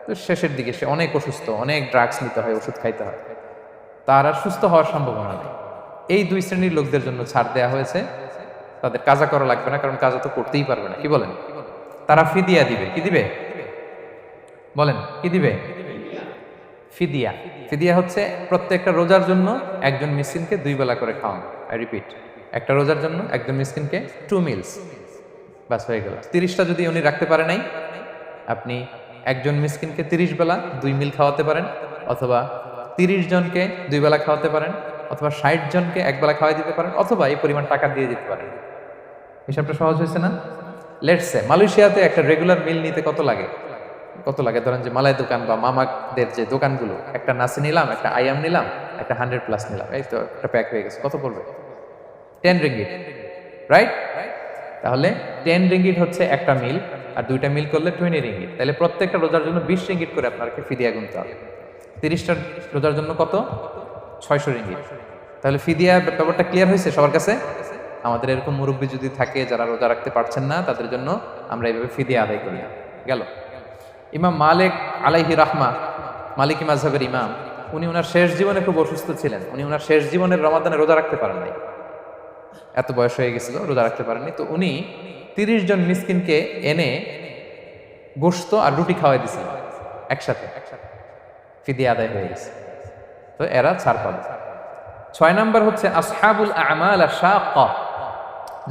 তো শেষের দিকে সে অনেক অসুস্থ, অনেক ড্রাগস নিতে হয়, ওষুধ খাইতে হয়, তার আর সুস্থ হওয়ার সম্ভাবনা নেই। এই 2 শ্রেণীর লোকদের জন্য ছাড় দেওয়া হয়েছে, তাদের কাজা করা লাগবে না, কারণ কাজা তো করতেই পারবে না। কি বলেন? তারা ফিদিয়া দিবে। কি দিবে বলেন? কি দিবে? ফিদিয়া। ফিদিয়া হচ্ছে প্রত্যেকটা রোজার জন্য একজন মিসকিনকে 2 বেলা করে খাওয়ানো। আই রিপিট, একটা রোজার জন্য একজন মিসকিনকে 2 মিলস, বাস হয়ে গেল। 30টা যদি উনি রাখতে পারে নাই, আপনি একজন মিসকিনকে 30 বেলা 2 মিল খাওয়াতে পারেন, অথবা 30 জনকে 2 বেলা খাওয়াতে পারেন, অথবা 60 জনকে 1 বেলা খাওয়াই দিতে পারেন, অথবা এই পরিমাণ টাকা দিয়ে দিতে পারেন। হিসাবটা সহজ হয়েছে না? লেটস সে মালয়েশিয়াতে একটা রেগুলার মিল নিতে কত লাগে? ধরেন যে মালাই দোকান বা মামাদের যে দোকানগুলো, একটা নাসি নিলাম, একটা আইয়াম নিলাম, একটা 100+ নিলাম, এই তো একটা প্যাক হয়ে গেছে। কত পড়বে? 10 রিঙ্গিট, রাইট? তাহলে 10 রিঙ্গিট হচ্ছে একটা মিল, আর 2টা মিল করলে 20 রিঙ্গিট। তাহলে প্রত্যেকটা রোজার জন্য 20 রিঙ্গিট করে আপনাকে ফিদিয়া গুনতে হবে। 30টা রোজার জন্য কত? 600 রিঙ্গিট। তাহলে ফিদিয়া ব্যাপারটা ক্লিয়ার হয়েছে সবার কাছে? আমাদের এরকম মুরব্বী যদি থাকে যারা রোজা রাখতে পারছেন না, তাদের জন্য আমরা এইভাবে ফিদিয়া আদায় করি। গেল। ইমাম মালিক আলাইহি রাহমা, মালিকি মাযহাবের ইমাম, উনি ওনার শেষ জীবনে খুব অসুস্থ ছিলেন। উনি ওনার শেষ জীবনের রমাদানে রোজা রাখতে পারেন নাই, এত বয়স হয়ে গেছিল, রোজা রাখতে পারেননি। তো উনি 30 জন মিসকিনকে এনে গোশত আর রুটি খাওয়াই দিয়েছিলেন একসাথে, ফিদিয়া আদায় হয়ে গেছে। তো এরা ছাড় পাবে। 6 নাম্বার হচ্ছে আসহাবুল আমাল আশ-শাক্কা,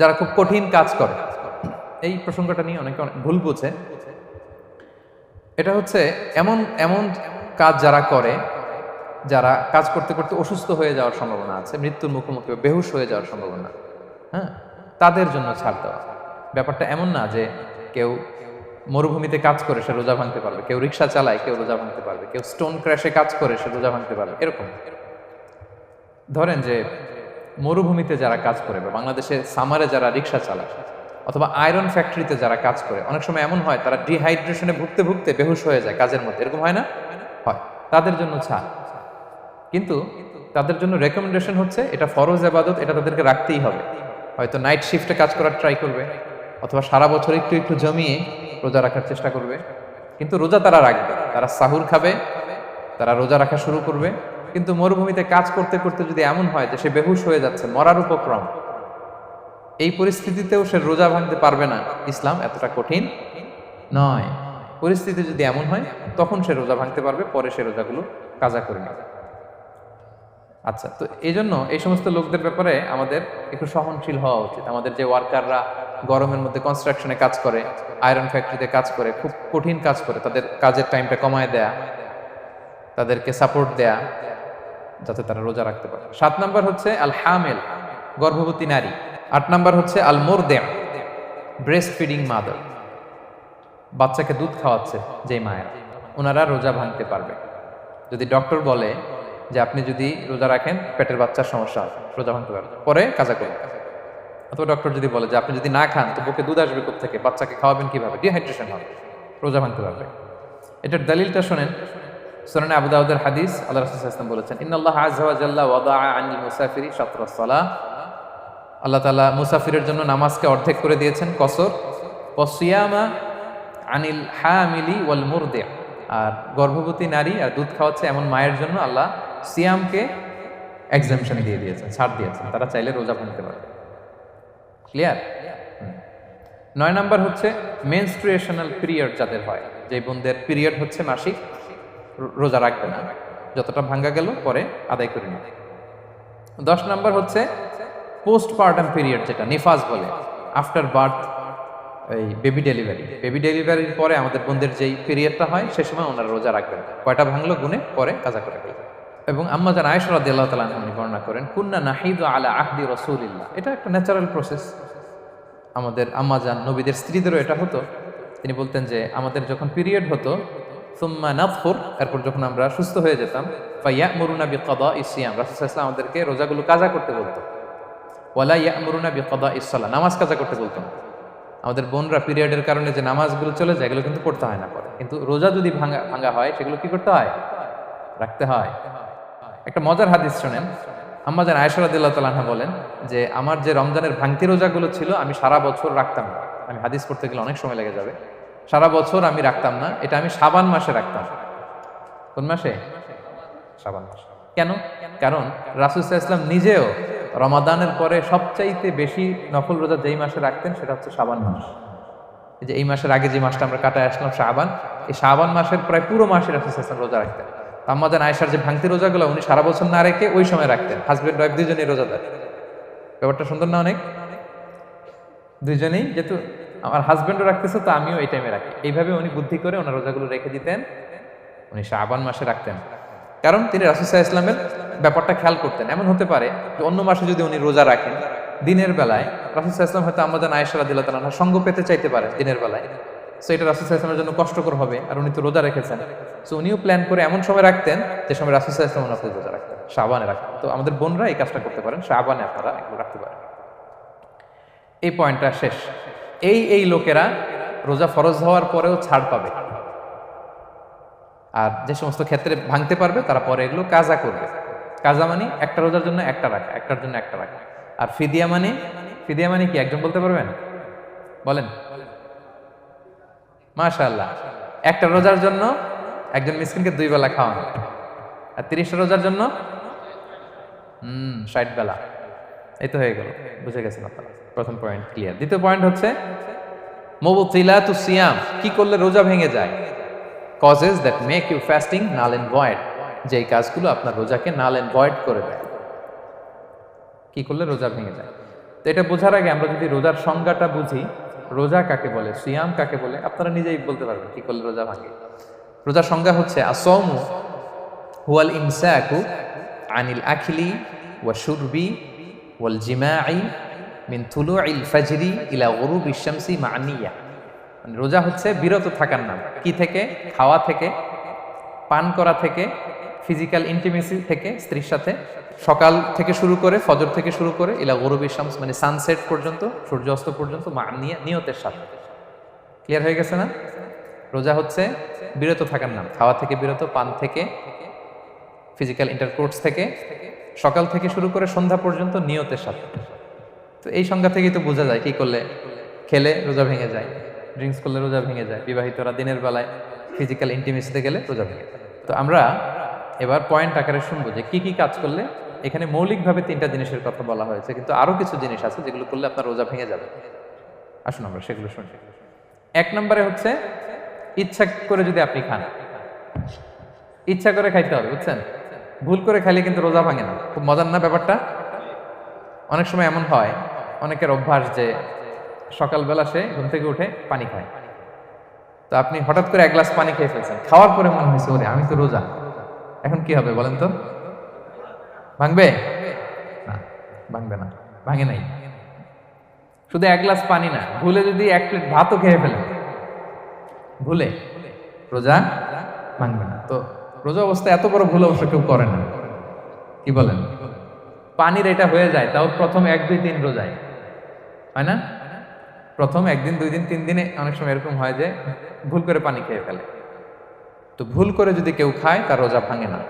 যারা খুব কঠিন কাজ করে। এই প্রসঙ্গটা নিয়ে অনেকে অনেক ভুল বুঝে। এটা হচ্ছে এমন এমন কাজ যারা করে, যারা কাজ করতে করতে অসুস্থ হয়ে যাওয়ার সম্ভাবনা আছে, মৃত্যুর মুখোমুখি বেহুশ হয়ে যাওয়ার সম্ভাবনা, হ্যাঁ, তাদের জন্য ছাড় দেওয়া। ব্যাপারটা এমন না যে কেউ মরুভূমিতে কাজ করে সে রোজা ভাঙতে পারবে, কেউ রিক্সা চালায় কেউ রোজা ভাঙতে পারবে, কেউ স্টোন ক্র্যাশে কাজ করে সে রোজা ভাঙতে পারবে, এরকম। ধরেন যে মরুভূমিতে যারা কাজ করে, বা বাংলাদেশে সামারে যারা রিক্সা চালায়, অথবা আয়রন ফ্যাক্টরিতে যারা কাজ করে, অনেক সময় এমন হয় তারা ডিহাইড্রেশনে ভুগতে ভুগতে বেহুশ হয়ে যায় কাজের মধ্যে, এরকম হয় না? হয়। তাদের জন্য ছাড়, কিন্তু তাদের জন্য রেকমেন্ডেশন হচ্ছে এটা ফরজ ইবাদত, এটা তাদেরকে রাখতেই হবে। হয়তো নাইট শিফটে কাজ করার ট্রাই করবে, অথবা সারা বছর একটু একটু জমিয়ে রোজা রাখার চেষ্টা করবে, কিন্তু রোজা তারা রাখবে, তারা সাহুর খাবে, তারা রোজা রাখা শুরু করবে। কিন্তু মরুভূমিতে কাজ করতে করতে যদি এমন হয় যে সে বেহুশ হয়ে যাচ্ছে, মরার উপক্রম, এই পরিস্থিতিতেও সে রোজা ভাঙতে পারবে না, ইসলাম এতটা কঠিন নয়। পরিস্থিতি যদি এমন হয় তখন সে রোজা ভাঙতে পারবে, পরে সে রোজাগুলো কাজা করে নেবে। আচ্ছা, তো এই জন্য এই সমস্ত লোকদের ব্যাপারে আমাদের একটু সহনশীল হওয়া উচিত। আমাদের যে ওয়ার্কাররা গরমের মধ্যে কনস্ট্রাকশনে কাজ করে, আয়রন ফ্যাক্টরিতে কাজ করে, খুব কঠিন কাজ করে, তাদের কাজের টাইমটা কমায় দেয়া, তাদেরকে সাপোর্ট দেয়া, যাতে তারা রোজা রাখতে পারে। 7 নাম্বার হচ্ছে আল হামিল, গর্ভবতী নারী। 8 নাম্বার হচ্ছে আল মুরদি, ব্রেস্ট ফিডিং মাদার, বাচ্চাকে দুধ খাওয়াচ্ছে যে মায়ের, ওনারা রোজা ভাঙতে পারবে। যদি ডক্টর বলে যে আপনি যদি রোজা রাখেন পেটের বাচ্চার সমস্যা হবে, রোজা ভাঙতে পারবে, পরে কাজা করবেন। অথবা ডক্টর যদি বলে যে আপনি যদি না খান তো বুকে দুধ আসবে কোত্থেকে, বাচ্চাকে খাওয়াবেন কিভাবে, ডিহাইড্রেশন হবে, রোজা ভাঙতে পারবে। এটার দলিলটা শোনেন, সুনান আবু দাউদের হাদিস, আল্লাহ রাসূল সাল্লাল্লাহু আলাইহি ওয়াসাল্লাম বলেছেন, ইন্নাল্লাহ আযজা ওয়া জাল্লা ওয়াদাআ আনিল মুসাফিরি শাতরাস সালাহ, আল্লাহ তাআলা মুসাফিরের জন্য নামাজকে অর্ধেক করে দিয়েছেন কসর, ওয়াসিয়ামা আনিল হামিলি ওয়াল মুরদি, আর গর্ভবতী নারী আর দুধ খাওয়াচ্ছে এমন মায়ের জন্য আল্লাহ সিয়ামকে এক্সামশন দিয়ে দিয়েছেন, ছাড় দিয়েছেন, তারা চাইলে রোজা ভাঙতে পারে। ক্লিয়ার? 9 নাম্বার হচ্ছে মেনস্ট্রুয়েশনাল পিরিয়ড যাদের হয়, যে বোনদের পিরিয়ড হচ্ছে মাসিক, রোজা রাখবে না, যতটা ভাঙ্গা গেল পরে আদায় করে নেবে। 10 নাম্বার হচ্ছে পোস্টপার্টাম পিরিয়ড, যেটা নিফাস বলে, আফটার বার্থ, এই বেবি ডেলিভারির পরে আমাদের বোনদের যেই পিরিয়ডটা হয় সে সময় ওনারা রোজা রাখবেন। কয়টা ভাঙলো গুনে পরে কাজা করে ফেলবে। এবং আম্মা জান আয়েশা রাদিয়াল্লাহু তাআলা আনহা বর্ণনা করেন, কুন্না নাহিদু আলা আহদি রাসূলিল্লাহ, এটা একটা ন্যাচারাল প্রসেস। আমাদের আম্মা জান নবীদের স্ত্রীদেরও এটা হতো। তিনি বলতেন যে আমাদের যখন পিরিয়ড হতো, সুম্মা নাতহুর, এরপর যখন আমরা সুস্থ হয়ে যেতাম, ফায়ামুরুনা বিকাদাইস সিয়াম, রাসূল সাল্লাল্লাহু আলাইহি ওয়াসাল্লাম আমাদেরকে রোজাগুলো কাজা করতে বলতো। ওয়ালা ইয়ামুরুনা বিকাদাইস সালাহ, নামাজ কাজা করতে বলতো না। আমাদের বোনরা পিরিয়ডের কারণে যে নামাজগুলো চলে যায় এগুলো কিন্তু পড়তে হয় না পরে, কিন্তু রোজা যদি ভাঙা হয় সেগুলো কি করতে হয়? রাখতে হয়। একটা মজার হাদিস শোনেন, আম্মা জান আয়েশা রাদিয়াল্লাহু তাআলা আনহা বলেন যে আমার যে রমজানের ভাঙতি রোজাগুলো ছিল আমি সারা বছর রাখতাম না। আমি হাদিস পড়তে গেলে অনেক সময় লেগে যাবে। সারা বছর আমি রাখতাম না, এটা আমি শাবান মাসে রাখতাম। কোন মাসে? শাবান মাসে। কেন? কারণ রাসূল সাল্লাল্লাহু আলাইহি ওয়াসাল্লাম নিজেও রমাদানের পরে সবচাইতে বেশি নফল রোজা যেই মাসে রাখতেন সেটা হচ্ছে শাবান মাস। এই যে এই মাসের আগে যে মাসটা আমরা কাটায় আসলাম শাবান, এই শাবান মাসের প্রায় পুরো মাসে রাসূল সাল্লাল্লাহু আলাইহি ওয়াসাল্লাম রোজা রাখতেন। আম্মা জান আয়েশার যে ভাঙতি রোজাগুলো উনি সারা বছর না রেখে ওই সময় রাখতেন। হাজবেন্ড ওয়াইফ দুইজনেই রোজাদার। ব্যাপারটা সুন্দর না অনেক? দুইজনেই, যেহেতু আমার হাজবেন্ডও রাখতেছে তো আমিও এই টাইমে রাখি, এইভাবে উনি বুদ্ধি করে ওনার রোজাগুলো রেখে দিতেন। উনি শাবান মাসে রাখতেন কারণ তিনি রাসূল সাল্লাল্লাহু আলাইহি ওয়াসাল্লামের ব্যাপারটা খেয়াল করতেন। এমন হতে পারে যে অন্য মাসে যদি উনি রোজা রাখেন, দিনের বেলায় রাসূল সাল্লাল্লাহু আলাইহি ওয়াসাল্লাম হয়তো আম্মা জান আয়েশা রাদিয়াল্লাহু তাআলা আনহা সঙ্গ পেতে চাইতে পারে দিনের বেলায়, সো এটা রাসূল সাল্লাল্লাহু আলাইহি ওয়াসাল্লামের জন্য কষ্টকর হবে, আর উনি তো রোজা রেখেছেন, সো উনিও প্ল্যান করে এমন সময় রাখতেন যে সময় রাসূল সাল্লাল্লাহু আলাইহি ওয়াসাল্লাম নফল রোজা রাখতেন, শাবানে রাখতেন। তো আমাদের বোনরা এই কাজটা করতে পারেন, শাবানে আপনারা এগুলো রাখতে পারেন। এই পয়েন্টটা শেষ। এই লোকেরা রোজা ফরজ হওয়ার পরেও ছাড় পাবে, আর যে সমস্ত ক্ষেত্রে ভাঙতে পারবে তারা পরে এগুলো কাজা করবে। কাজা মানে একটা রোজার জন্য একটা রাখা, একটার জন্য একটা রাখা। আর ফিদিয়া মানে কি একজন বলতে পারবেন? বলেন। মাশাআল্লাহ, একটা রোজার জন্য একজন মিসকিনকে 2 বেলা খাওয়ানো, আর 30টা রোজার জন্য 60 বেলা। এই তো হয়ে গেল, বুঝে গেছেন আপনারা। প্রথম পয়েন্ট ক্লিয়ার। দ্বিতীয় পয়েন্ট হচ্ছে মুবতিলাতুস সিয়াম, কি করলে রোজা ভেঙে যায়। Causes that make you fasting null and void, যে কাজগুলো আপনার রোজাকে নাল এন্ড ভয়েড করে দেয়। কি করলে রোজা ভেঙে যায়? তো এটা বোঝার আগে আমরা যদি রোজার সংজ্ঞাটা বুঝি, রোজা কাকে বলে, সিয়াম কাকে বলে, আপনারা নিজেই বলতে পারবেন কি করলে রোজা ভাঙে। রোজার সংজ্ঞা হচ্ছে আসওমু হুয়াল ইমসাকু আনিল আখলি ওয়া শুরবি ওয়াল জিমাই মিন তুলুইল ফাজরি ইলা গুরুবিশ শামসি মা নিয়া। মানে রোজা হচ্ছে বিরত থাকার নাম। কি থেকে? খাওয়া থেকে, পান করা থেকে, ফিজিক্যাল ইন্টিমেসি থেকে স্ত্রীর সাথে, সকাল থেকে শুরু করে, ফজর থেকে শুরু করে ইলা গুরুবিশ শামস মানে সানসেট পর্যন্ত, সূর্য অস্ত পর্যন্ত, মা নিয়তের সাথে। ক্লিয়ার হয়ে গেছে না? রোজা হচ্ছে বিরত থাকার নাম। খাওয়া থেকে বিরত, পান থেকে, ফিজিক্যাল ইন্টারকোর্স থেকে, সকাল থেকে শুরু করে সন্ধ্যা পর্যন্ত নিয়তের সাথে। তো এই সংজ্ঞা থেকেই তো বোঝা যায় কি করলে, খেলে রোজা ভেঙে যায়, ড্রিঙ্কস করলে রোজা ভেঙে যায়, বিবাহিতরা দিনের বেলায় ফিজিক্যাল ইন্টিমেসিতে গেলে রোজা ভেঙে যায়। তো আমরা এবার পয়েন্ট আকারে শুনবো যে কি কি কাজ করলে। এখানে মৌলিকভাবে 3টা জিনিসের কথা বলা হয়েছে, কিন্তু আরো কিছু জিনিস আছে যেগুলো করলে আপনার রোজা ভেঙে যাবে। আসুন আমরা সেগুলো শুনি। 1 নম্বরে হচ্ছে ইচ্ছা করে যদি আপনি খান, ইচ্ছা করে খাইতে হবে, বুঝছেন? ভুল করে খাইলে কিন্তু রোজা ভাঙে না। খুব মজার না ব্যাপারটা? অনেক সময় এমন হয়, অনেকের অভ্যাস যে সকালবেলা সে ঘুম থেকে উঠে পানি খায়। তো আপনি হঠাৎ করে 1 গ্লাস পানি খেয়ে ফেলছেন, খাওয়ার পরে মনে হয়েছে ওরে আমি তো রোজা, এখন কি হবে বলেন তো? ভাঙবে না? ভাঙবে না, ভাঙে নাই। শুধু 1 গ্লাস পানি না, ভুলে যদি 1 প্লেট ভাতও খেয়ে ফেলেন, ভুলে, রোজা ভাঙবে না। তো রোজা অবস্থায় এত বড় ভুল অবশ্য কেউ করে না, কি বলেন? পানির এটা হয়ে যায়, তাও প্রথম 1, 2, 3 রোজায় হয় না? প্রথম 1 দিন, 2 দিন, 3 দিনে অনেক সময় এরকম হয় যে ভুল করে পানি খেয়ে ফেলে। তো ভুল করে যদি কেউ খায় তার রোজা ভাঙে না,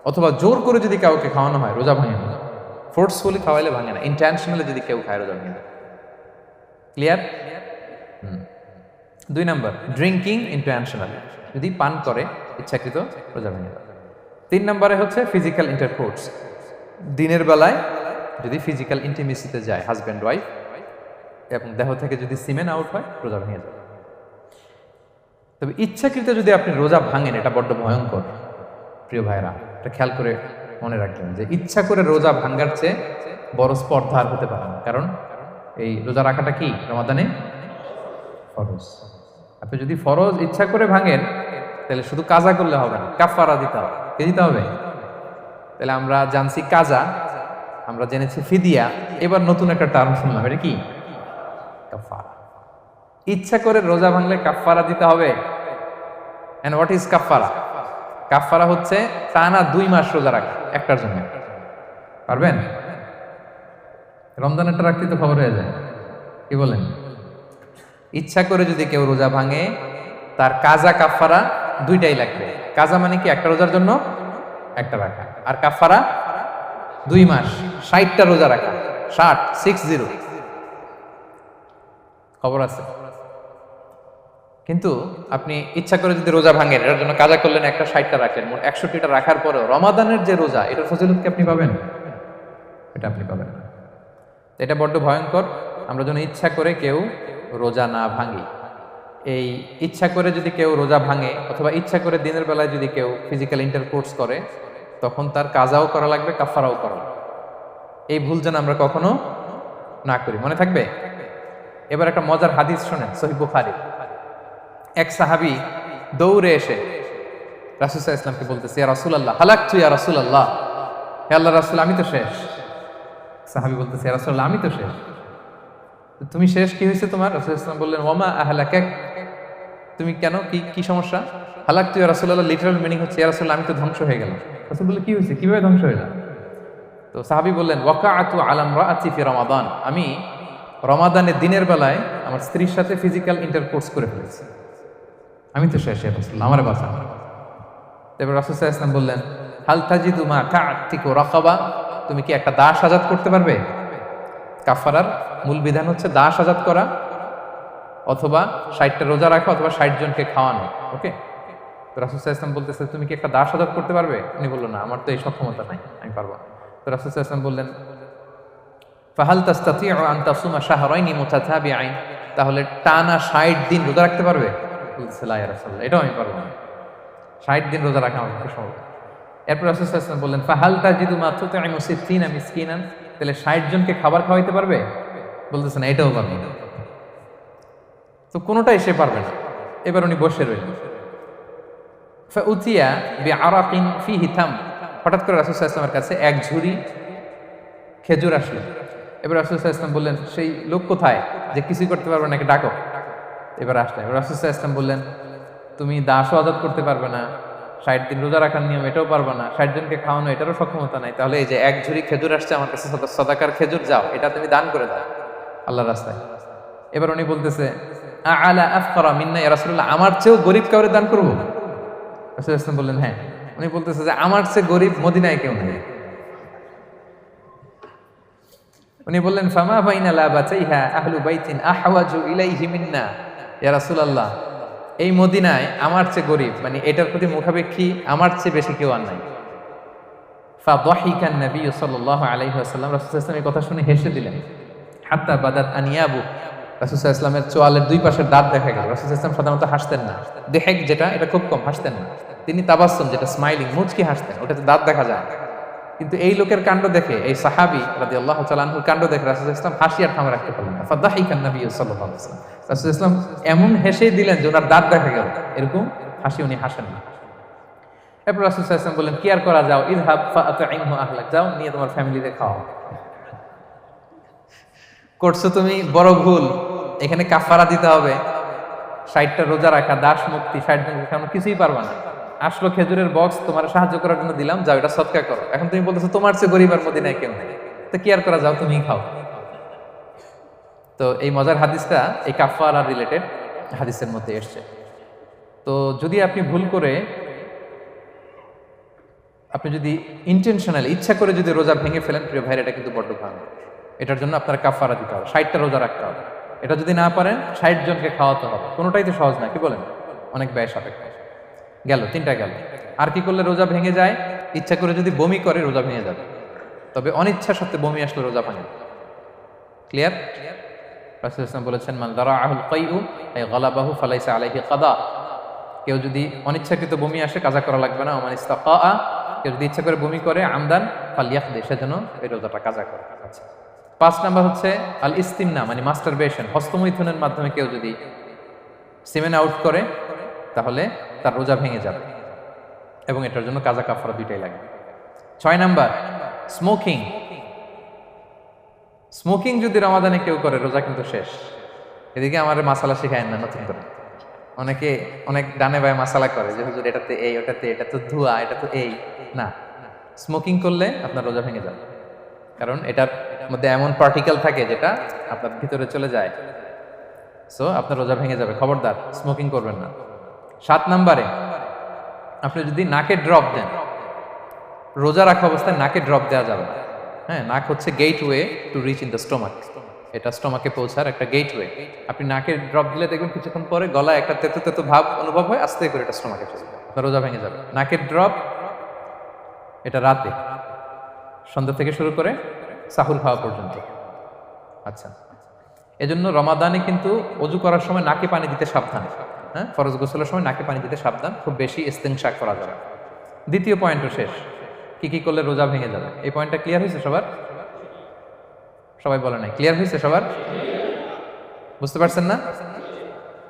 অথবা জোর করে যদি কাউকে খাওয়ানো হয় রোজা ভাঙে না। ফোর্সফুলি খাওয়াইলে ভাঙে না, ইন্টেনশনালি যদি কেউ খায় রোজা ভেঙে যায়। ক্লিয়ার? 2 নাম্বার, ড্রিঙ্কিং ইন্টেনশনালি, যদি পান করে ইচ্ছাকৃত রোজা ভেঙে যায়। 3 নম্বরে হচ্ছে ফিজিক্যাল ইন্টারকোর্স, দিনের বেলায় যদি ফিজিক্যাল ইন্টিমেসিতে যায় হাজব্যান্ড ওয়াইফ এবং দেহ থেকে যদি সিমেন আউট হয় রোজা ভেঙে যায়। তবে ইচ্ছাকৃত যদি আপনি রোজা ভাঙেন এটা বড্ড ভয়ঙ্কর প্রিয় ভাইরা, এটা খেয়াল করে মনে রাখবেন যে ইচ্ছা করে রোজা ভাঙ্গার চেয়ে বড় স্পর্ধা আর হতে পারে না। কারণ এই রোজা রাখাটা কি রমাদানে ফরজ। আপনি যদি ফরজ ইচ্ছা করে ভাঙেন তাহলে শুধু কাজা করলে হবে না, কাফারা দিতে হবে। কে দিতে হবে? তাহলে আমরা জানছি কাজা, আমরা জেনেছি ফিদিয়া, এবার নতুন একটা টার্ম শুনলাম, এটা কি? কাফারা। ইচ্ছা করে রোজা ভাঙলে কাফারা দিতে হবে। এন্ড হোয়াট ইজ কাফারা? কাফারা হচ্ছে টানা 2 মাস রোজা রাখা একটার জন্য। পারবেন? রমজানেরটা রাখতে তো খবর হয়ে যায়, কি বলেন? ইচ্ছা করে যদি কেউ রোজা ভাঙে তার কাজা কাফারা দুইটাই লাগবে। কাজা মানে কি? একটা রোজার জন্য একটা রাখা, আর কাফারা 2 মাস 60টা রোজা রাখা। 60 খবর আছে। কিন্তু আপনি ইচ্ছা করে যদি রোজা ভাঙেন এটার জন্য কাজা করলেন, একটা 60টা রাখলেন, মোট 61টা রাখার পরেও রমাদানের যে রোজা এটার ফজিলত কি আপনি পাবেন? এটা আপনি পাবেন না। এটা বড্ড ভয়ঙ্কর। আমরা যেন ইচ্ছা করে কেউ রোজা না ভাঙি। এই ইচ্ছা করে যদি কেউ রোজা ভাঙে অথবা ইচ্ছা করে দিনের বেলায় যদি কেউ ফিজিক্যাল ইন্টারকোর্স করে তখন তার কাজাও করা লাগবে, কাফারাও করা লাগবে। এই ভুল যেন আমরা কখনো না করি, মনে থাকবে। এবার একটা মজার হাদিস শোনেন, সহিহ বুখারী। এক সাহাবী দৌড়ে এসে রাসূল সাল্লাল্লাহু আলাইহি ওয়াসাল্লামকে বলতেছে, ইয়া রাসূলুল্লাহ হালাকতু ইয়া রাসূলুল্লাহ, হে আল্লাহর রাসূল আমি তো শেষ। সাহাবী বলতেছে, ইয়া রাসূলুল্লাহ আমি তো শেষ। তুমি শেষ, কি হয়েছে তোমার? রাসূল সাল্লাল্লাহু আলাইহি ওয়াসাল্লাম বললেন, ওয়ামা আহলাকাক, তুমি কেন, কি সমস্যা? হালাকতু ইয়া রাসূলুল্লাহ লিটারাল মিনিং হচ্ছে ইয়া রাসূলুল্লাহ আমি তো ধ্বংস হয়ে গেলাম। রাসূল বললেন, কি হয়েছে, কিভাবে ধ্বংস হইলা? তো সাহাবী বললেন, ওয়াকাআতু আলা ইমরাআতি ফি রমাদান, আমি রমাদানের দিনের বেলায় আমার স্ত্রীর সাথে ফিজিক্যাল ইন্টারকোর্স করে ফেলেছি, আমি তো শেষ, ইয়া রাসূলুল্লাহ আমারে বাঁচান। তারপর রাসূল সাল্লাল্লাহু আলাইহি ওয়াসাল্লাম বললেন, হাল তাজিদু মা কা'তিকু রাকাবা, তুমি কি একটা দাস আজাদ করতে পারবে? কাফারার মূল বিধান হচ্ছে দাস আজাদ করা অথবা 60টা রোজা রাখা অথবা 60 জনকে খাওয়ানো। ওকে, তো রাসূল সাল্লাল্লাহু আলাইহি ওয়াসাল্লাম বলতেছে, তুমি কি একটা দাস আজাদ করতে পারবে? উনি বলল, না আমার তো এই সক্ষমতা নাই, আমি পারবো না। তো রাসূল সাল্লাল্লাহু আলাইহি ওয়াসাল্লাম বললেন, ফাহাল তাস্তাতিউ আন তাসুমা শাহরাইনি মুতাতাবিআইন, তাহলে টানা 60 দিন রোজা রাখতে পারবে? বলতেছে, লা ইয়া রাসূলুল্লাহ, এটাও আমি পারবো না, 60 দিন রোজা রাখা আমার পক্ষে সম্ভব। এরপর রাসূল সাল্লাল্লাহু আলাইহি ওয়াসাল্লাম বললেন, ফাহাল তাজিদু মা তুতঈমু 60 মিসকিনান, তাহলে 60 জনকে খাবার খাওয়াইতে পারবে? বলতেছে, না এটাও পারবে না। তো কোনোটাই সে পারবে না। এবার উনি বসে রইলেন। ফাউতিয়া বিআরাকিন ফিহি তাম, হঠাৎ করে রাসূল সাল্লাল্লাহু আলাইহি ওয়াসাল্লামের কাছে এক ঝুড়ি খেজুর আসলো। এবার রাসূল সাল্লাল্লাহু আলাইহি ওয়াসাল্লাম বললেন, সেই লোক কোথায় যে কিছুই করতে পারবে না, ডাকো। এবার আসলেন। এবার রাসূল সাল্লাল্লাহু আলাইহি ওয়াসাল্লাম বললেন, তুমি দাসও আজাদ করতে পারবে না, 60 দিন রোজা রাখার নিয়ম এটাও পারবে না, 60 জনকে খাওয়ানো এটারও সক্ষমতা নাই, তাহলে এই যে এক ঝুড়ি খেজুর আসছে আমার কাছে, সাদাকার খেজুর, যাও এটা তুমি দান করে দাও আল্লাহর রাস্তায়। এবার উনি বলতেছে, আলা আফকারা মিন্না ইয়া রাসূলুল্লাহ, আমার চেয়েও গরিব কাউরে দান করব? রাসূল সাল্লাল্লাহু আলাইহি ওয়াসাল্লাম বললেন, হ্যাঁ। উনি বলতেছে যে আমার চেয়ে গরিব মদিনায় কেউ নেই। উনি বললেন, ফামা বাইনা লাবাতাইহা আহলু বাইতিন আহওয়াজু ইলাইহি মিন্না ইয়া রাসূলুল্লাহ, এই মদিনায় আমার চেয়ে গরিব, মানে এটার প্রতি মুখাপেক্ষী আমার চেয়ে বেশি কেউ আর নাই। ফাদাহিকান নবী সাল্লাল্লাহু আলাইহি ওয়াসাল্লাম, রাসূল সাল্লাল্লাহু আলাইহি ওয়াসাল্লাম এই কথা শুনে হেসে দিলেন। হাত্তা বাদাত আনিয়াবু, রাসূল সাল্লাল্লাহু আলাইহি ওয়াসাল্লামের চোয়ালের দুই পাশের দাঁত দেখা গেল। রাসূল সাল্লাল্লাহু আলাইহি ওয়াসাল্লাম সাধারণত হাসতেন না, দেহেক যেটা এটা খুব কম হাসতেন না, তিনি তাবাসসুম যেটা স্মাইলিং মুচকি হাসতেন, ওটাতে দাঁত দেখা যায়। কিন্তু এই লোকের কাণ্ড দেখে, এই সাহাবী রাদিয়াল্লাহু তাআলা আনহুর কাণ্ড দেখে রাসূল সাল্লাল্লাহু আলাইহি ওয়াসাল্লাম হাসি আর থামা রাখতে পারলেন না। ফাদাহিকান নবী সাল্লাল্লাহু আলাইহি ওয়াসাল্লাম, রাসূল সাল্লাল্লাহু আলাইহি ওয়াসাল্লাম এমন হেসে দিলেন যে ওনার দাঁত দেখা গেল, এরকম হাসি উনি হাসেন না। এরপর রাসূল সাল্লাল্লাহু আলাইহি ওয়াসাল্লাম বললেন, কি আর করা, যাও, ইযহাব ফাআতইমহু আহলাক, যাও নিয়ে তোমার ফ্যামিলিতে খাও। করছো তুমি বড় ভুল, এখানে কাফারা দিতে হবে, 60টা রোজা রাখা, দাস মুক্তি, 60 জন খাওয়ানো, কিছুই পারবা না। আসলো খেজুরের বক্স, তোমার সাহায্য করার জন্য দিলাম, যাও এটা সদকা করো। এখন তুমি বলতেছো তোমার চেয়ে গরিব আর মদিনায় কেউ নেই, তো কি আর করা, যাও তুমিই খাও। তো এই মজার হাদিসটা এই কাফারা রিলেটেড হাদিসের মধ্যে এসছে। তো যদি আপনি ভুল করে আপনি যদি ইন্টেনশনালি ইচ্ছা করে যদি রোজা ভেঙে ফেলেন প্রিয় ভাইরা, এটা কিন্তু বড্ড ভয়ানক। এটার জন্য আপনার কাফারা দিতে হবে, 60টা রোজা রাখতে হবে। এটা যদি না পারেন 60 জনকে খাওয়াতে হবে। কোনোটাই তো সহজ না, কি বলেন? অনেক ব্যয় সাপেক্ষ। গেল 3টা গেল। আর কি করলে রোজা ভেঙে যায়? ইচ্ছা করে যদি বমি করে রোজা ভেঙে যাবে, তবে অনিচ্ছা সত্ত্বে বমি আসলে রোজা ভাঙে। ক্লিয়ার? রাসূলুল্লাহ সাল্লাল্লাহু আলাইহি ওয়াসাল্লাম বলেছেন, মান দারাআহুল কাইউ আই গালাবাহু ফালাইসা আলাইহি কাদা। কেউ যদি অনিচ্ছাকৃত বমি আসে কাজা করা লাগবে না। ওমান ইস্তাকা, কেউ যদি ইচ্ছা করে বমি করে আমদান ফালিয়াকদি, সেজন্য এই রোজাটা কাজা করে। আচ্ছা, 5 নাম্বার হচ্ছে আল ইস্তিমনা, মানে মাস্টারবেশন, হস্তমৈথুনের মাধ্যমে কেউ যদি সিমেন আউট করে তাহলে তার রোজা ভেঙে যাবে এবং এটার জন্য কাজা কাফারা দুইটাই লাগে। 6 নাম্বার স্মোকিং। স্মোকিং যদি রমাদানে কেউ করে রোজা কিন্তু শেষ। এদিকে আমার মাসালা শেখায় না নতুন করে, অনেকে অনেক ডানে বায়ে মাসালা করে যে হুজুর এটাতে এই, ওটাতে এটা তো ধোঁয়া, এটা তো এই না। স্মোকিং করলে আপনার রোজা ভেঙে যাবে, কারণ এটার মধ্যে এমন পার্টিকেল থাকে যেটা আপনার ভিতরে চলে যায়। সো আপনার রোজা ভেঙে যাবে, খবরদার স্মোকিং করবেন না। 7 নাম্বারে আপনি যদি নাকে ড্রপ দেন, রোজা রাখা অবস্থায় নাকে ড্রপ দেওয়া যাবে না। হ্যাঁ, নাক হচ্ছে gateway to reach in the stomach. এটা স্টোমাকে পৌঁছার একটা গেটওয়ে। আপনি নাকে ড্রপ দিলে দেখবেন কিছুক্ষণ পরে গলায় একটা তেতো তেতো ভাব অনুভব হয়, আস্তে করে এটা স্টোমাকে চলে যাবে, আপনার রোজা ভেঙে যাবে। নাকের ড্রপ এটা রাতে, সন্ধ্যা থেকে শুরু করে সাহুর খাওয়া পর্যন্ত। আচ্ছা, এজন্য রমাদানে কিন্তু অজু করার সময় নাকে পানি দিতে সাবধান। হ্যাঁ, ফরজ গোসলের সময় নাকে পানি দিতে সাবধান, খুব বেশি ইস্তেনশাক করা যাবে। দ্বিতীয় পয়েন্টও শেষ, কি কি করলে রোজা ভেঙে যাবে। এই পয়েন্টটা ক্লিয়ার হয়েছে সবার? সবাই বলে নাই, ক্লিয়ার হয়েছে সবার? বুঝতে পারছেন না?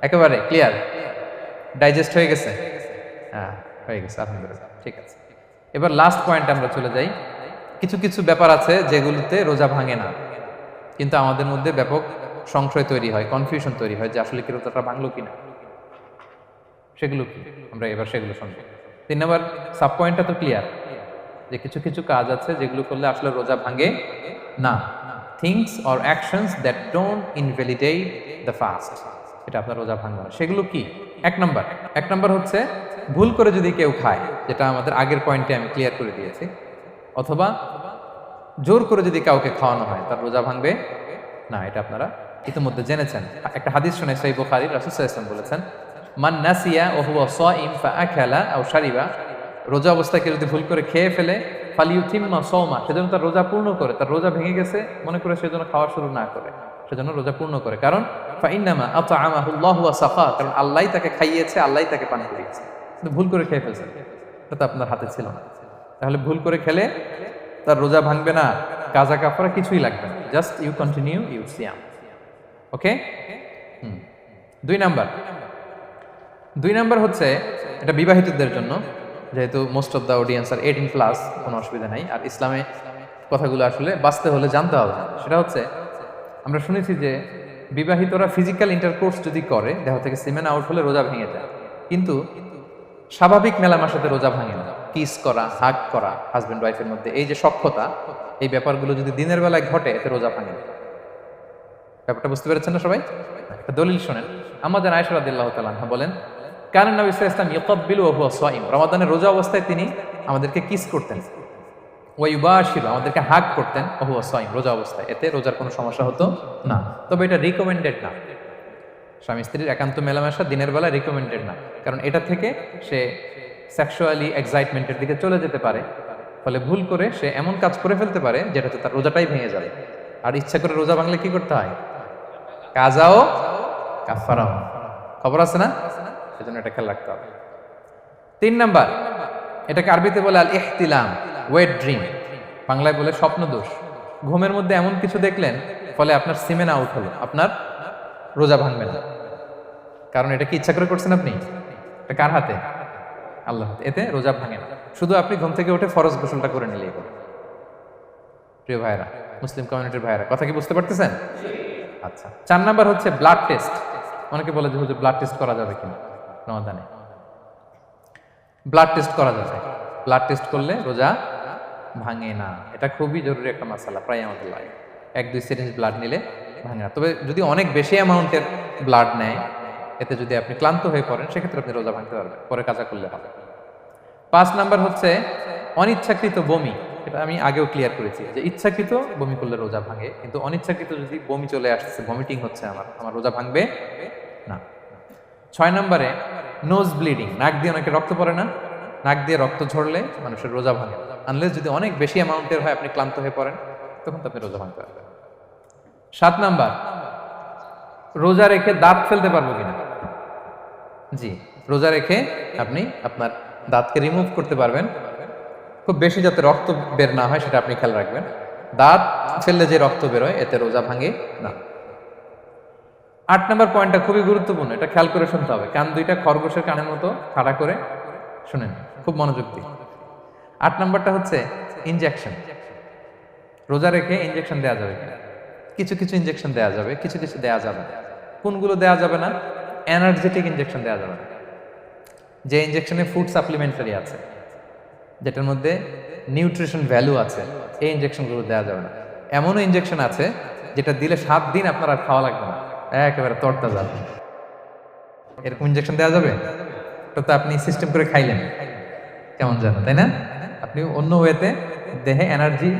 একেবারে ক্লিয়ার, ডাইজেস্ট হয়ে গেছে? হ্যাঁ, হয়ে গেছে, আলহামদুলিল্লাহ, ঠিক আছে। এবার লাস্ট পয়েন্ট আমরা চলে যাই। কিছু কিছু ব্যাপার আছে যেগুলোতে রোজা ভাঙে না, কিন্তু আমাদের মধ্যে ব্যাপক সংশয় তৈরি হয়, কনফিউশন তৈরি হয় যে আসলে কি রোজাটা ভাঙলো কিনা। সেগুলো কি, আমরা এবার সেগুলো শুনবো। 3 নম্বর সাব পয়েন্টটা তো ক্লিয়ার, যে কিছু কিছু কাজ আছে যেগুলো করলে আসলে রোজা ভাঙে না। Things or actions that don't invalidate the fast, এটা আপনার রোজা ভাঙবে না। সেগুলো কি? এক নাম্বার হচ্ছে ভুল করে যদি কেউ খায়, যেটা আমাদের আগের পয়েন্টে আমি ক্লিয়ার করে দিয়েছি, অথবা জোর করে যদি কাউকে খাওয়ানো হয় তার রোজা ভাঙবে না, এটা আপনারা ইতিমধ্যে জেনেছেন। একটা হাদিস শুনে সহিহ বুখারী, রাসূল সাল্লাল্লাহু আলাইহি ওয়াসাল্লাম বলেছেন, মান নাসিয়া ওয়া হুয়া সাইম ফাআকালা আও শারিবা, রোজা অবস্থায় কেউ যদি ভুল করে খেয়ে ফেলে, ফালিউতিম্মা সাওমা, সেজন্য তার রোজা পূর্ণ করে। তার রোজা ভেঙে গেছে মনে করে সেজন্য খাওয়া শুরু না করে, সেজন্য রোজা পূর্ণ করে। কারণ ফাইন্নামা আতআমাহুল্লাহু ওয়া সাকা, কারণ আল্লাহই তাকে খাইয়েছে, আল্লাহই তাকে পান করিয়েছে। কিন্তু ভুল করে খেয়ে ফেলছেন, এটা তো আপনার হাতে ছিল না। তাহলে ভুল করে খেলে তার রোজা ভাঙবে না, কাজা কাফারা কিছুই লাগবে না, জাস্ট ইউ কন্টিনিউ ইউর সিয়াম। ওকে। 2 নাম্বার হচ্ছে, এটা বিবাহিতদের জন্য, যেহেতু মোস্ট অফ দ্য অডিয়েন্স আর 18+, কোনো অসুবিধা নাই। আর ইসলামে কথাগুলো আসলে বাঁচতে হলে জানতে হবে। সেটা হচ্ছে, আমরা শুনেছি যে বিবাহিতরা ফিজিক্যাল ইন্টারকোর্স যদি করে, দেহ থেকে সিমেন আউট হলে রোজা ভেঙে যায়, কিন্তু স্বাভাবিক মেলামেশাতে রোজা ভাঙে না। কিস করা, হাগ করা হাজবেন্ড ওয়াইফের মধ্যে, এই যে সখ্যতা, এই ব্যাপারগুলো যদি দিনের বেলায় ঘটে এতে রোজা ভাঙে না। ব্যাপারটা বুঝতে পেরেছেন না সবাই? একটা দলিল শোনেন। আমাদের আয়েশা রাদিয়াল্লাহু তাআলা আনহা বলেন, কারণ নবী সাল্লাল্লাহু আলাইহি ওয়াসাল্লাম ইয়াকাব্বিলু ওয়া হুয়া সাইম, রমাদানের রোজা অবস্থায় তিনি আমাদেরকে কিস করতেন, ওয়া ইউবাশিরু, আমাদেরকে হাগ করতেন, ওয়া হুয়া সাইম, রোজা অবস্থায়। এতে রোজার কোনো সমস্যা হতো না, তবে এটা রিকমেন্ডেড না। স্বামী স্ত্রীর একান্ত মেলামেশা দিনের বেলা রিকমেন্ডেড না, কারণ এটা থেকে সে সেক্সুয়ালি এক্সাইটমেন্টের দিকে চলে যেতে পারে। ফলে ভুল করে সে এমন কাজ করে ফেলতে পারে যেটাতে তার রোজাটাই ভেঙে যাবে। আর ইচ্ছা করে রোজা ভাঙলে কি করতে হয়? কাজাও কাফারাও, খবর আছে না? সেজন্য এটা খেয়াল রাখতে হবে। 3 নাম্বার, এটাকে আরবিতে বলে আল ইহতিলাম, ওয়েট ড্রিম, বাংলায় বলে স্বপ্ন দোষ। ঘুমের মধ্যে এমন কিছু দেখলেন ফলে আপনার সিমেন আউট হলো, আপনার রোজা ভাঙবে না, কারণ এটা কি ইচ্ছা করে করছেন আপনি? এটা কার হাতে? আল্লাহর হাতে। এতে রোজা ভাঙে না, শুধু আপনি ঘুম থেকে উঠে ফরজ গোসলটা করে নিলেই হবে। প্রিয় ভাইরা, মুসলিম কমিউনিটির ভাইরা, কথা কি বুঝতে পারতেছেন? আচ্ছা, 4 নাম্বার হচ্ছে ব্লাড টেস্ট। অনেকে বলে যে হুজুর ব্লাড টেস্ট করা যাবে কিনা রমাদানে? ব্লাড টেস্ট করা যাবে। ব্লাড টেস্ট করলে রোজা ভাঙে না, এটা খুবই জরুরি একটা মাসালা, প্রায় আমাদের লাগে। 1-2 সিরিঞ্জ ব্লাড নিলে ভাঙে না। তবে যদি অনেক বেশি অ্যামাউন্টের ব্লাড নেয়, এতে যদি আপনি ক্লান্ত হয়ে পড়েন, সেক্ষেত্রে আপনি রোজা ভাঙতে পারবেন, পরে কাজা করলে হবে। 5 নাম্বার হচ্ছে অনিচ্ছাকৃত বমি, এটা আমি আগেও ক্লিয়ার করেছি যে ইচ্ছাকৃত বমি করলে রোজা ভাঙে, কিন্তু অনিচ্ছাকৃত যদি বমি চলে আসছে, ভমিটিং হচ্ছে, আমার রোজা ভাঙবে না। 6 নম্বরে নোজ ব্লিডিং, নাক দিয়ে অনেকে রক্ত পড়ে না, নাক দিয়ে রক্ত ঝরলে মানুষের রোজা ভাঙে, আনলেস যদি অনেক বেশি অ্যামাউন্টের হয়, আপনি ক্লান্ত হয়ে পড়েন, তখন তো আপনি রোজা ভাঙতে পারবেন। 7 নাম্বার, রোজা রেখে দাঁত ফেলতে পারবো কিনা। জি, রোজা রেখে আপনি আপনার দাঁতকে রিমুভ করতে পারবেন, খুব বেশি যাতে রক্ত বের না হয় সেটা আপনি খেয়াল রাখবেন। দাঁত ফেললে যে রক্ত বেরোয় এতে রোজা ভাঙে না। 8 নম্বর পয়েন্টটা খুবই গুরুত্বপূর্ণ, এটা খেয়াল করে শুনতে হবে, কান দুইটা খরগোশের কানের মতো খাড়া করে শুনেন, খুব মনোযোগ দিন। 8 নম্বরটা হচ্ছে ইনজেকশন। রোজা রেখে ইনজেকশন দেওয়া যাবে কিনা। কিছু কিছু ইনজেকশন দেওয়া যাবে, কিছু কিছু দেওয়া যাবে না। কোনগুলো দেওয়া যাবে না? এনার্জেটিক ইনজেকশন দেওয়া যাবে না, যে ইনজেকশনে ফুড সাপ্লিমেন্টারি আছে, যেটার মধ্যে নিউট্রিশন ভ্যালু আছে, এই ইনজেকশনগুলো দেওয়া যাবে না। এমনও ইনজেকশন আছে যেটা দিলে 7 দিন আপনার আর খাওয়া লাগবে না, একেবারে তরতাজা। এরকম ইনজেকশন দেওয়া যাবে? তো আপনি সিস্টেম করে খাইলেন কেমন জানো, তাই না? আপনি অন্য ওয়েতে দেহে এনার্জি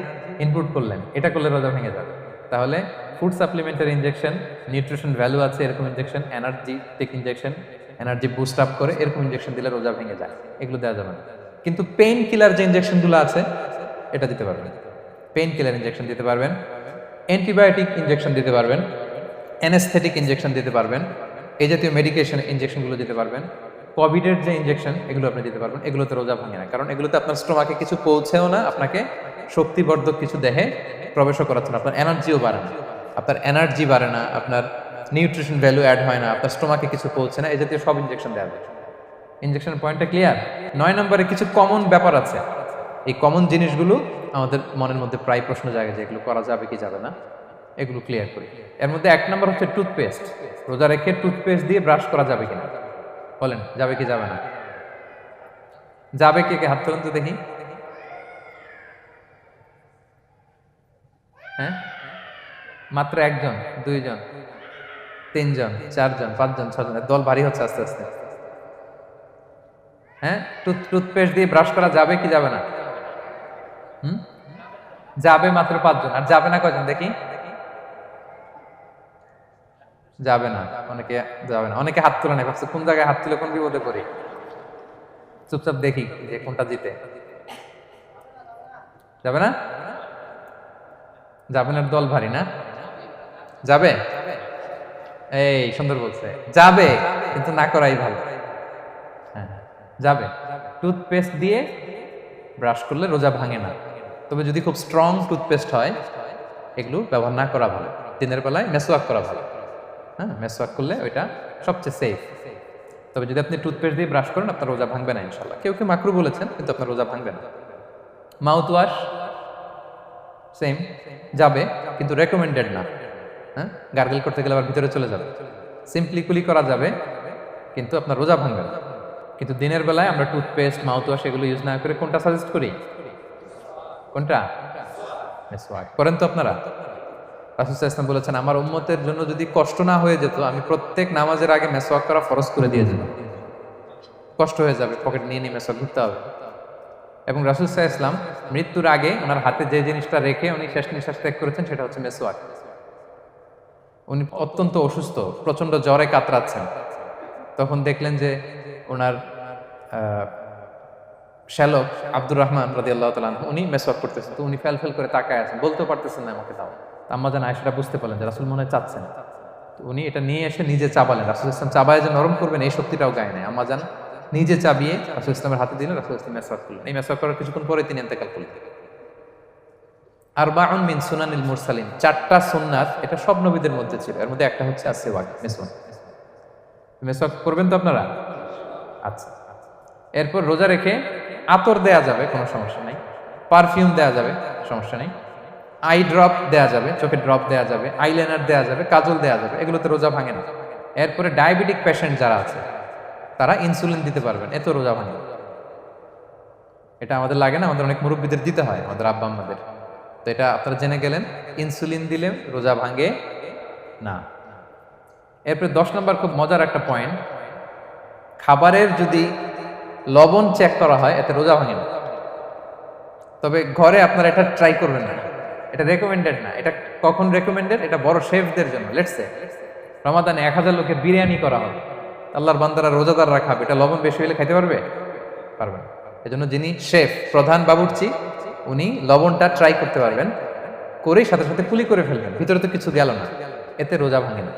ইনপুট করলেন, এটা করলে রোজা ভেঙে যাবে। তাহলে food supplementary injection, nutrition value আছে এরকম injection, energetic injection, energy boost up করে এরকম ইনজেকশন দিলে রোজা ভেঙে যায়, এগুলো দেওয়া যাবে না। কিন্তু পেইন কিলার যে ইনজেকশনগুলো আছে এটা দিতে পারবেন, পেইন কিলার ইনজেকশন দিতে পারবেন, অ্যান্টিবায়োটিক ইনজেকশন দিতে পারবেন, অ্যানেস্থেটিক ইনজেকশন দিতে পারবেন, এই জাতীয় মেডিকেশন ইনজেকশনগুলো দিতে পারবেন। কোভিডের যে ইনজেকশন এগুলো আপনি দিতে পারবেন, এগুলোতে রোজা ভাঙে না, কারণ এগুলোতে আপনার স্টোমাকে কিছু পৌঁছেও না, আপনাকে শক্তিবর্ধক কিছু দেহে প্রবেশও করাচ্ছে না, আপনার এনার্জিও বাড়ে না, আপনার এনার্জি বাড়ে না, আপনার নিউট্রিশন ভ্যালু অ্যাড হয় না, আপনার স্টোমাকে কিছু পৌঁছে না, এই জাতীয় সব ইনজেকশন দেওয়া যায়। ইনজেকশনের পয়েন্টটা ক্লিয়ার? 9 নম্বরে কিছু কমন ব্যাপার আছে, এই কমন জিনিসগুলো আমাদের মনের মধ্যে প্রায় প্রশ্ন জাগে যে এগুলো করা যাবে কি যাবে না, এগুলো ক্লিয়ার করি। এর মধ্যে 1 নম্বর হচ্ছে টুথপেস্ট। রোজা রেখে টুথপেস্ট দিয়ে ব্রাশ করা যাবে কিনা, বলেন যাবে কি যাবে না? যাবে, কে কে হাত তোলেন তো দেখি। হ্যাঁ, মাত্র 1 জন, 2 জন, 3 জন, 4 জন, 5 জন, 6 জন, দল ভারী হচ্ছে আস্তে আস্তে। হ্যাঁ, টুথপেস্ট দিয়ে ব্রাশ করা যাবে কি যাবে না? যাবে মাত্র 5 জন, আর যাবে না কয়জন দেখি? যাবে না, অনেকে যাবে না, অনেকে হাত তুলে না, ভাবছে কোন জায়গায় হাত তুলে কোন বিপদে পড়ি, চুপচাপ দেখি যে কোনটা জিতে। যাবে না? যাবে না, দল ভারী না? যাবে? এই সুন্দর বলছে, যাবে, কিন্তু না করাই ভালো। হ্যাঁ, যাবে। টুথপেস্ট দিয়ে ব্রাশ করলে রোজা ভাঙে না, তবে যদি খুব স্ট্রং টুথপেস্ট হয় এগুলো ব্যবহার না করা ভালো। দিনের বেলায় মেসওয়াক করা ভালো। হ্যাঁ, মেসওয়াক করলে ওইটা সবচেয়ে সেফ। তবে যদি আপনি টুথপেস্ট দিয়ে ব্রাশ করেন আপনার রোজা ভাঙবে না ইনশাল্লাহ। কেউ কেউ মাকরু বলেছেন, কিন্তু আপনার রোজা ভাঙবে না। মাউথ ওয়াশ সেম, যাবে, কিন্তু রেকমেন্ডেড না। হ্যাঁ, গার্গেল করতে গেলে আবার ভিতরে চলে যাবে। সিম্পলি কুলি করা যাবে, কিন্তু আপনার রোজা ভাঙবে না। কিন্তু দিনের বেলায় আমরা টুথপেস্ট, মাউথ ওয়াশ এগুলো ইউজ না করে কোনটা সাজেস্ট করি? কোনটা? মেসওয়াক করেন তো আপনারা? রাসূল সাল্লাল্লাহু আলাইহি ওয়াসাল্লাম বলেছেন, আমার উম্মতের জন্য যদি কষ্ট না হয়ে যেত, আমি প্রত্যেক নামাজের আগে মেসওয়াক করা ফরজ করে দিয়ে যেতাম। কষ্ট হয়ে যাবে, পকেট নিয়ে নিয়ে মেসওয়াক ঘুরতে হবে। এবং রাসূল সাল্লাল্লাহু আলাইহি ওয়াসাল্লাম মৃত্যুর আগে ওনার হাতে যে জিনিসটা রেখে উনি শেষ নিঃশ্বাস ত্যাগ করেছেন সেটা হচ্ছে মেসওয়াক। উনি অত্যন্ত অসুস্থ, প্রচন্ড জ্বরে কাতরাচ্ছেন, তখন দেখলেন যে ওনার শ্যালক আব্দুর রহমান রাদিয়াল্লাহু তাআলা আনহু উনি মেসওয়াক করতেছেন, তো উনি ফেল করে তাকায় আছেন, বলতেও পারতেছেন না আমাকে দাও। আম্মা জান আয়েশা বুঝতে পারলেন যে রাসূল মনে হয় চাচ্ছেন, তো উনি এটা নিয়ে এসে নিজে চাবালেন। রাসূল ইসলাম চাবায় যে নরম করবেন এই শক্তিটাও গায়ে নেয়, আম্মা জান নিজে চাবিয়ে রাসূল ইসলামের হাতে দিলেন, রাসূল ইসলাম মেসওয়াক করলেন। এই মেসওয়াক করার কিছুক্ষণ পরে তিনি ইন্তেকাল করলেন। আরবাউন মিন সুনানিল মুরসালিন, 4টা সুন্নাত, এটা সব নবীদের মধ্যে ছিল, এর মধ্যে একটা হচ্ছে আসওয়াক, মেসওয়াক। মেসওয়াক করবেন তো আপনারা? আচ্ছা, এরপর রোজা রেখে আতর দেয়া যাবে, কোনো সমস্যা নাই, পারফিউম দেয়া যাবে, সমস্যা নেই, আই ড্রপ দেয়া যাবে, চোখে ড্রপ দেয়া যাবে, আইলাইনার দেয়া যাবে, কাজল দেয়া যাবে, এগুলোতে রোজা ভাঙে না। এরপরে ডায়াবেটিক পেশেন্ট যারা আছে তারা ইনসুলিন দিতে পারবেন, এত রোজা ভাঙে। এটা আমাদের লাগে না, আমাদের অনেক মুরব্বীদের দিতে হয়, আমাদের আব্বা আম্মাদের। তো এটা আপনারা জেনে গেলেন, ইনসুলিন দিলে রোজা ভাঙে না। এরপরে 10 নম্বর খুব মজার একটা পয়েন্ট, খাবারের যদি লবণ চেক করা হয় এতে রোজা ভাঙে না। তবে ঘরে আপনারা এটা ট্রাই করবেন না, এটা রেকমেন্ডেড না। এটা কখন রেকমেন্ডেড? এটা বড় শেফদের জন্য। লেটস সে রমাদানে 1000 লোকের বিরিয়ানি করা হবে, আল্লাহর বান্দারা রোজাদাররা খাবে, এটা লবণ বেশি হলে খাইতে পারবে? পারবে না। এজন্য যিনি শেফ, প্রধান বাবুর্চি, উনি লবণটা ট্রাই করতে পারবেন, করেই সাথে সাথে কুলি করে ফেলবেন, ভিতরে তো কিছু গেল না, এতে রোজা ভাঙে না।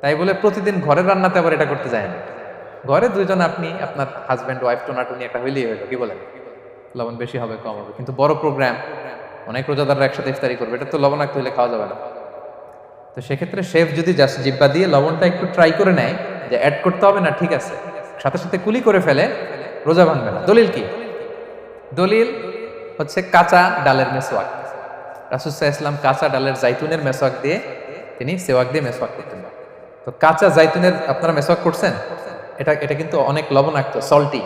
তাই বলে প্রতিদিন ঘরের রান্নাতে আবার এটা করতে যায় না। ঘরে দুইজন, আপনি আপনার হাজব্যান্ড ওয়াইফ টোনাটুনি একটা হইলেই হইলো, কি বলেন? লবণ বেশি হবে কম হবে, কিন্তু বড় প্রোগ্রাম, অনেক রোজাদাররা একসাথে ইফতারি করবে, এটা তো লবণাক্ত হইলে খাওয়া যাবে না। তো সেক্ষেত্রে শেফ যদি জাস্ট জিব্বা দিয়ে লবণটা একটু ট্রাই করে নেয় যে অ্যাড করতে হবে না, ঠিক আছে, সাথে সাথে কুলি করে ফেলে, রোজা ভাঙবে না। দলিল কি? দলিল হচ্ছে কাঁচা ডালের মেসওয়াক। রাসূল সাল্লাল্লাহু আলাইহি ওয়াসাল্লাম কাঁচা ডালের জাইতুনের মেসওয়াক দিয়ে তিনি সেওয়াক দিয়ে মেসওয়াক করতেন। তো কাঁচা জাইতুনের আপনারা মেসওয়াক করছেন, এটা কিন্তু অনেক লবণাক্ত, সল্টি,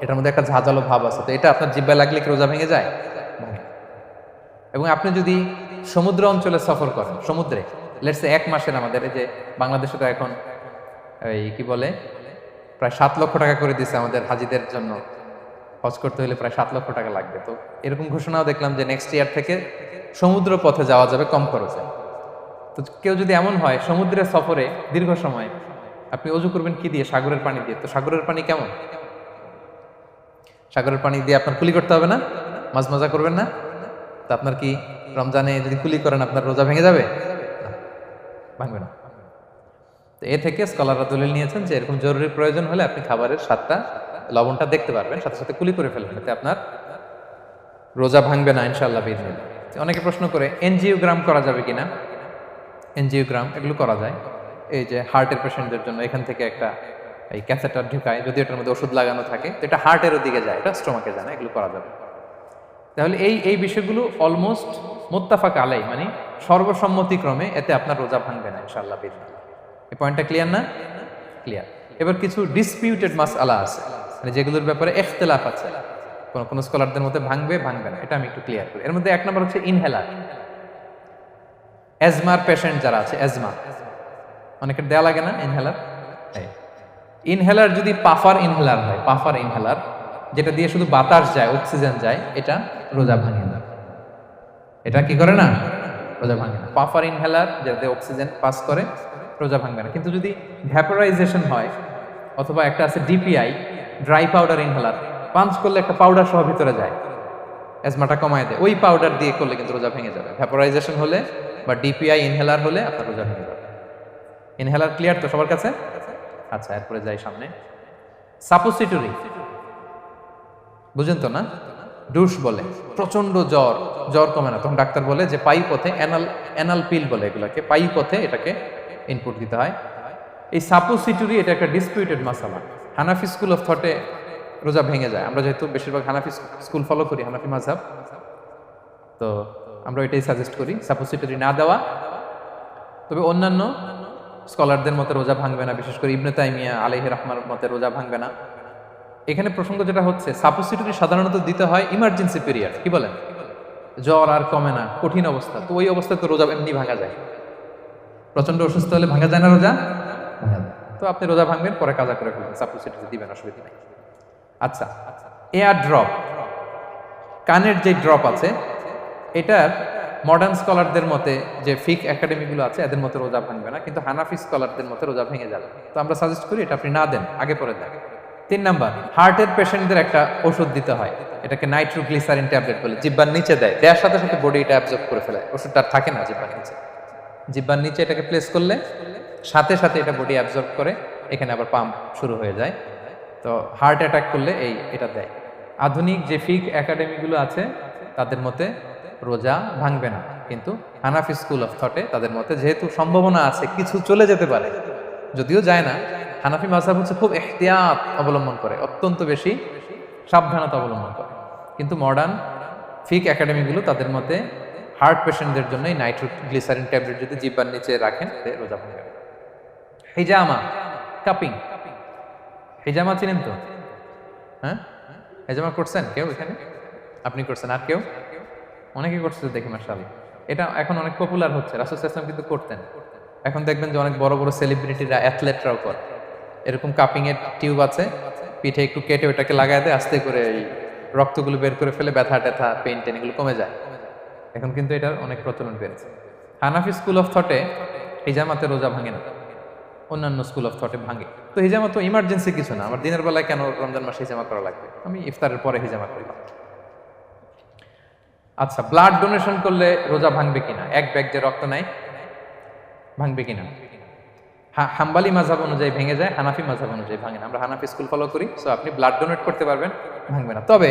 এটার মধ্যে একটা ঝাঁঝালো ভাব আছে। তো এটা আপনার জিহ্বায় লাগলে কি রোজা ভেঙে যায়? ভাঙে। এবং আপনি যদি সমুদ্র অঞ্চলে সফর করেন, সমুদ্রে লেটস সে 1 মাসের, আমাদের এই যে বাংলাদেশে তো এখন এই কি বলে প্রায় 7 লক্ষ টাকা করে দিচ্ছে আমাদের হাজিদের জন্য, হজ করতে হলে প্রায় 7 লক্ষ টাকা লাগবে। তো এরকম ঘোষণাও দেখলাম যে নেক্সট ইয়ার থেকে সমুদ্র পথে যাওয়া যাবে কম খরচে। তো কেউ যদি এমন হয় সমুদ্রের সফরে দীর্ঘ সময়, আপনি অজু করবেন কি দিয়ে? সাগরের পানি দিয়ে। তো সাগরের পানি কেমন? সাগরের পানি দিয়ে আপনার কুলি করতে হবে না? মাছ মজা করবেন না? তা আপনার কি রমজানে যদি কুলি করেন আপনার রোজা ভেঙে যাবে? ভাঙবে না। তো এ থেকে স্কলাররা দলিল নিয়েছেন যে এরকম জরুরি প্রয়োজন হলে আপনি খাবারের স্বাদটা, লবণটা দেখতে পারবেন, সাথে সাথে কুলি করে ফেলবেন, এতে আপনার রোজা ভাঙবে না ইনশাআল্লাহ বিইজনিল্লাহ। অনেকে প্রশ্ন করে এনজিওগ্রাম করা যাবে কিনা? এনজিওগ্রাম এগুলো করা যায়। এই যে হার্টের পেশেন্টদের জন্য এখান থেকে একটা এই ক্যাথেটার ঢুকায়, যদি এটার মধ্যে ওষুধ লাগানো থাকে, তো এটা হার্টের দিকে যায়, এটা স্টোমাকে যায় না, এগুলো করা যাবে। তাহলে এই বিষয়গুলো অলমোস্ট মুত্তাফাক আলাই, মানে সর্বসম্মতিক্রমে, এতে আপনার রোজা ভাঙবে না ইনশাআল্লাহ বিইজনিল্লাহ। এই পয়েন্টটা ক্লিয়ার না? ক্লিয়ার। এবার কিছু ডিসপিউটেড মাসআলা আছে, মানে যেগুলোর ব্যাপারে ইখতিলাফ আছে, কোন স্কলারদের মধ্যে ভাঙবে ভাঙবে না, এটা আমি একটু ক্লিয়ার করি। এর মধ্যে 1 নম্বর হচ্ছে ইনহেলার। অ্যাজমার পেশেন্ট যারা আছে, অ্যাজমা অনেকের দেয়া লাগে না ইনহেলার? ইনহেলার যদি পাফার ইনহেলার হয়, পাফার ইনহেলার যেটা দিয়ে শুধু বাতাস যায়, অক্সিজেন যায়, এটা রোজা ভাঙে না। এটা কি করে না? রোজা ভাঙে না। পাফার ইনহেলার যাতে অক্সিজেন পাস করে, রোজা ভাঙবে না। কিন্তু যদি ভ্যাপোরাইজেশন হয়, অথবা একটা আছে DPI, dry powder inhaler, punch করলে একটা পাউডার সহ ভিতরে যায়, অ্যাজমাটা কমায় দেয়, ওই পাউডার দিয়ে করলে কিন্তু রোজা ভেঙে যাবে। ভ্যাপোরাইজেশন হলে বা ডিপিআই ইনহেলার হলে আপনার রোজা ভেঙে যাবে। ইনহেলার ক্লিয়ার তো সবার কাছে? আচ্ছা, এরপরে যাই সামনে। সাপোসিটরি বুঝেন তো না? ডুশ বলে, প্রচন্ড জ্বর কমে না, তখন ডাক্তার বলে যে পাই পথে, অ্যানাল পিল বলে এগুলাকে, পাই পথে এটাকে ইনপুট দিতে হয়। এই সাপোসিটরি, এটা একটা ডিসপিউটেড মাসালা। হানাফি স্কুল অফ থটে রোজা ভেঙে যায়। আমরা যেহেতু বেশিরভাগ হানাফি স্কুল ফলো করি, হানাফি মাযহাব, তো আমরা এটাই সাজেস্ট করি সাপোসিটরি না দেওয়া। তবে অন্যান্য স্কলারদের মতে রোজা ভাঙবে না, বিশেষ করে ইবনে তাইমিয়া আলাইহি রাহমার মতে রোজা ভাঙবে না। এখানে প্রসঙ্গ যেটা হচ্ছে, সাপোসিটরি সাধারণত দিতে হয় ইমার্জেন্সি পিরিয়ড, কি বলেন? জ্বর আর কমে না, কঠিন অবস্থা, তো ওই অবস্থায় তো রোজা এমনি ভাঙা যায়। প্রচন্ড অসুস্থ হলে ভাঙা যায় না রোজা? তো আপনি রোজা ভাঙবেন, পরে কাজা করে ফেলবেন, সাপোসিটরি দিবেন, অসুবিধা নাই। আচ্ছা, এয়ার ড্রপ, কানের যে ড্রপ আছে, এটার মডার্ন স্কলারদের মতে, যে ফিক একাডেমিগুলো আছে, এদের মতে রোজা ভাঙবে না, কিন্তু হানাফি স্কলারদের মতে রোজা ভেঙে যাবে। তো আমরা সাজেস্ট করি এটা আপনি না দেন, আগে পরে দেন। 3 নাম্বার, হার্টের পেশেন্টদের একটা ওষুধ দিতে হয়, এটাকে নাইট্রোগ্লিসারিন ট্যাবলেট বলে, জিহ্বার নিচে দেয়, দেওয়ার সাথে সাথে বডি এটা অ্যাবজর্ব করে ফেলে, ওষুধটা আর থাকে না জিহ্বার নিচে। জিহ্বার নিচে এটাকে প্লেস করলে সাথে সাথে এটা বডি অ্যাবজর্ব করে, এখানে আবার পাম্প শুরু হয়ে যায়। তো হার্ট অ্যাটাক করলে এটা দেয়। আধুনিক যে ফিক একাডেমিগুলো আছে তাদের মতে রোজা ভাঙবে না, কিন্তু হানাফি স্কুল অফ থটে তাদের মতে যেহেতু সম্ভাবনা আছে কিছু চলে যেতে পারে, যদিও যায় না, হানাফি মাযহাব হচ্ছে খুব ইহতিয়াত অবলম্বন করে, অত্যন্ত বেশি সাবধানতা অবলম্বন করে। কিন্তু মডার্ন ফিক একাডেমিগুলো তাদের মতে হার্ট পেশেন্টদের জন্য এই নাইট্রোগ্লিসারিন ট্যাবলেট যদি জিহ্বার নিচে রাখেন, রোজা ভাঙবে না। হিজামা, কাপিং, হিজামা চিনেন তো? হ্যাঁ, হিজামা করছেন কেউ এখানে? আপনি করছেন, আর কেউ? অনেকে করছে দেখি মাশাআল্লাহ। এটা এখন অনেক পপুলার হচ্ছে, রাসূল সাল্লাল্লাহু আলাইহি ওয়াসাল্লাম কিন্তু করতেন। এখন দেখবেন যে অনেক বড় বড় সেলিব্রিটিরা, অ্যাথলেটরাও করে। এরকম কাপিং এর টিউব আছে, পিঠে একটু কেটে ওটাকে লাগায় দেয়, আস্তে করে এই রক্তগুলো বের করে ফেলে ব্যথা ট্যাথা পেইন টেন এগুলো কমে যায়। এখন কিন্তু এটার অনেক প্রচলন বেড়েছে। হানাফি স্কুল অফ থটে হিজামাতে রোজা ভাঙে না, অন্যান্য স্কুল অফ থটে ভাঙে। তো হিজামা তো ইমার্জেন্সি কিছু না, আমার দিনের বেলায় কেন রমজান মাসে হিজামা করা লাগবে, আমি ইফতারের পরে হিজামা করলাম। আচ্ছা, ব্লাড ডোনেশন করলে রোজা ভাঙবে কিনা, এক ব্যাগ যে রক্ত নেয় ভাঙবে কিনা? হাম্বালি মাযহাব অনুযায়ী ভেঙে যায়, হানাফি মাযহাব অনুযায়ী ভাঙে না। আমরা হানাফি স্কুল ফলো করি, সো আপনি ব্লাড ডোনেট করতে পারবেন, ভাঙবে না। তবে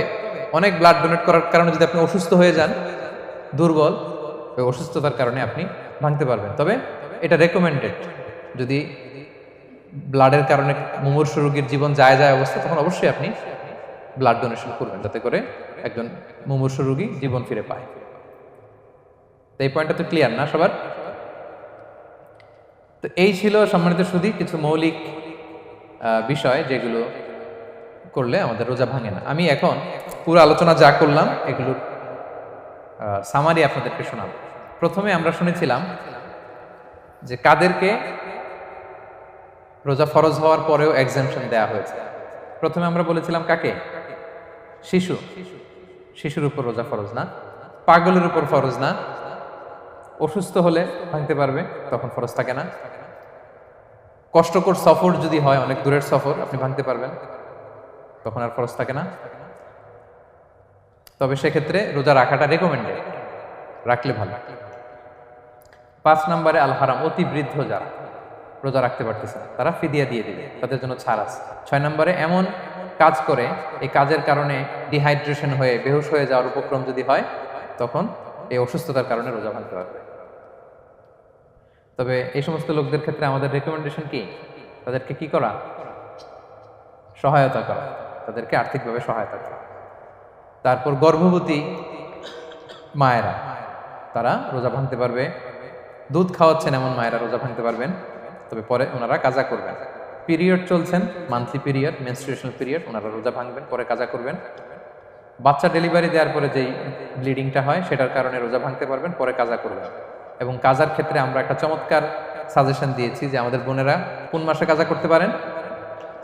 অনেক ব্লাড ডোনেট করার কারণে যদি আপনি অসুস্থ হয়ে যান, দুর্বল, ওই অসুস্থতার কারণে আপনি ভাঙতে পারবেন। তবে এটা রেকমেন্ডেড, যদি ব্লাডের কারণে মুমূর্ষু রোগীর জীবন যায় অবস্থা, তখন অবশ্যই আপনি ব্লাড ডোনেশন করবেন, যাতে করে একজন মুমূর্ষু রোগী জীবন ফিরে পায়। তো এই পয়েন্টটা তো ক্লিয়ার না সবার? তো এই ছিল সম্মানিত সুধী কিছু মৌলিক বিষয় যেগুলো করলে আমাদের রোজা ভাঙে না। আমি এখন পুরো আলোচনা যা করলাম এগুলোর সামারি আপনাদেরকে শোনাব। প্রথমে আমরা শুনেছিলাম যে কাদেরকে রোজা ফরজ হওয়ার পরেও এক্সাম্পশন দেওয়া হয়েছে। প্রথমে আমরা বলেছিলাম কাকে? শিশুর উপর রোজা ফরজ না, পাগলের উপর ফরজ না, অসুস্থ হলে ভাঙতে পারবে, তখন ফরজ থাকে না। কষ্টকর সফর যদি হয়, অনেক দূরের সফর, আপনি ভাঙতে পারবেন, তখন আর ফরজ থাকে না। তবে সেক্ষেত্রে রোজা রাখাটা রেকমেন্ডেড, রাখলে ভালো। 5 নম্বরে আল হারাম, অতি বৃদ্ধ যারা রোজা রাখতে পারতেছে না, তারা ফিদিয়া দিয়ে দিবে, তাদের জন্য ছাড় আছে। 6 নম্বরে এমন কাজ করে, এই কাজের কারণে ডিহাইড্রেশন হয়ে বেহুশ হয়ে যাওয়ার উপক্রম যদি হয়, তখন এই অসুস্থতার কারণে রোজা ভাঙতে পারবে। তবে এই সমস্ত লোকদের ক্ষেত্রে আমাদের রেকমেন্ডেশন কি? তাদেরকে কি করা? সহায়তা করা, তাদেরকে আর্থিকভাবে সহায়তা করা। তারপর গর্ভবতী মায়েরা, তারা রোজা ভাঙতে পারবে। দুধ খাওয়াচ্ছেন এমন মায়েরা রোজা ভাঙতে পারবেন, তবে পরে ওনারা কাজা করবেন। পিরিয়ড চলছেন, মান্থলি পিরিয়ড, মেনস্ট্রুয়েশনাল পিরিয়ড, ওনারা রোজা ভাঙবেন, পরে কাজা করবেন। বাচ্চা ডেলিভারি দেওয়ার পরে যেই ব্লিডিংটা হয়, সেটার কারণে রোজা ভাঙতে পারবেন, পরে কাজা করবেন। এবং কাজার ক্ষেত্রে আমরা একটা চমৎকার সাজেশন দিয়েছি যে আমাদের বোনেরা কোন মাসে কাজা করতে পারেন?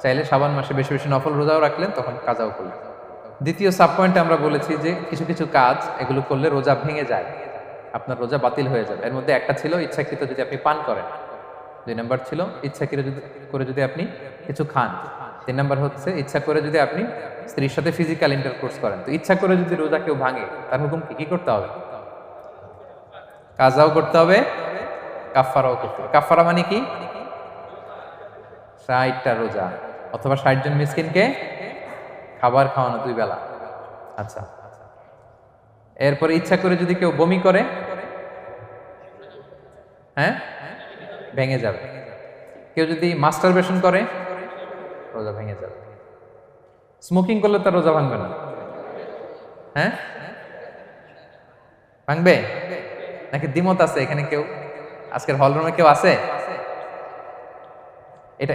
চাইলে শাবান মাসে বেশি বেশি নফল রোজাও রাখলেন, তখন কাজাও করলেন। দ্বিতীয় সাব পয়েন্টে আমরা বলেছি যে কিছু কিছু কাজ এগুলো করলে রোজা ভেঙে যায়, আপনার রোজা বাতিল হয়ে যাবে। এর মধ্যে একটা ছিল ইচ্ছাকৃত যদি আপনি পান করেন, 2 নম্বর ছিল ইচ্ছাকৃত করে যদি আপনি কিছু খান, 3 নম্বর হচ্ছে ইচ্ছা করে যদি আপনি স্ত্রীর সাথে ফিজিক্যাল ইন্টারকোর্স করেন। তো ইচ্ছা করে যদি রোজা কেউ ভাঙে, তার হুকুম কি করতে হবে? কাজাও করতে হবে, কাফফারাও করতে হবে। কাফফারা মানে কি? 60টা রোজা অথবা 60 জন মিসকিনকে খাবার খাওয়ানো 2 বেলা। আচ্ছা, এরপরে ইচ্ছা করে যদি কেউ বমি করে, হ্যাঁ, ভেঙে যাবে। কেউ যদি মাস্টারবেশন করে, রোজা ভেঙে যাবে। স্মোকিং করলে তার রোজা ভাঙবে না, হ্যাঁ? ভাঙবে নাকি দ্বিমত আছে এখানে? কেউ আজকের হল রুমে কেউ আছে?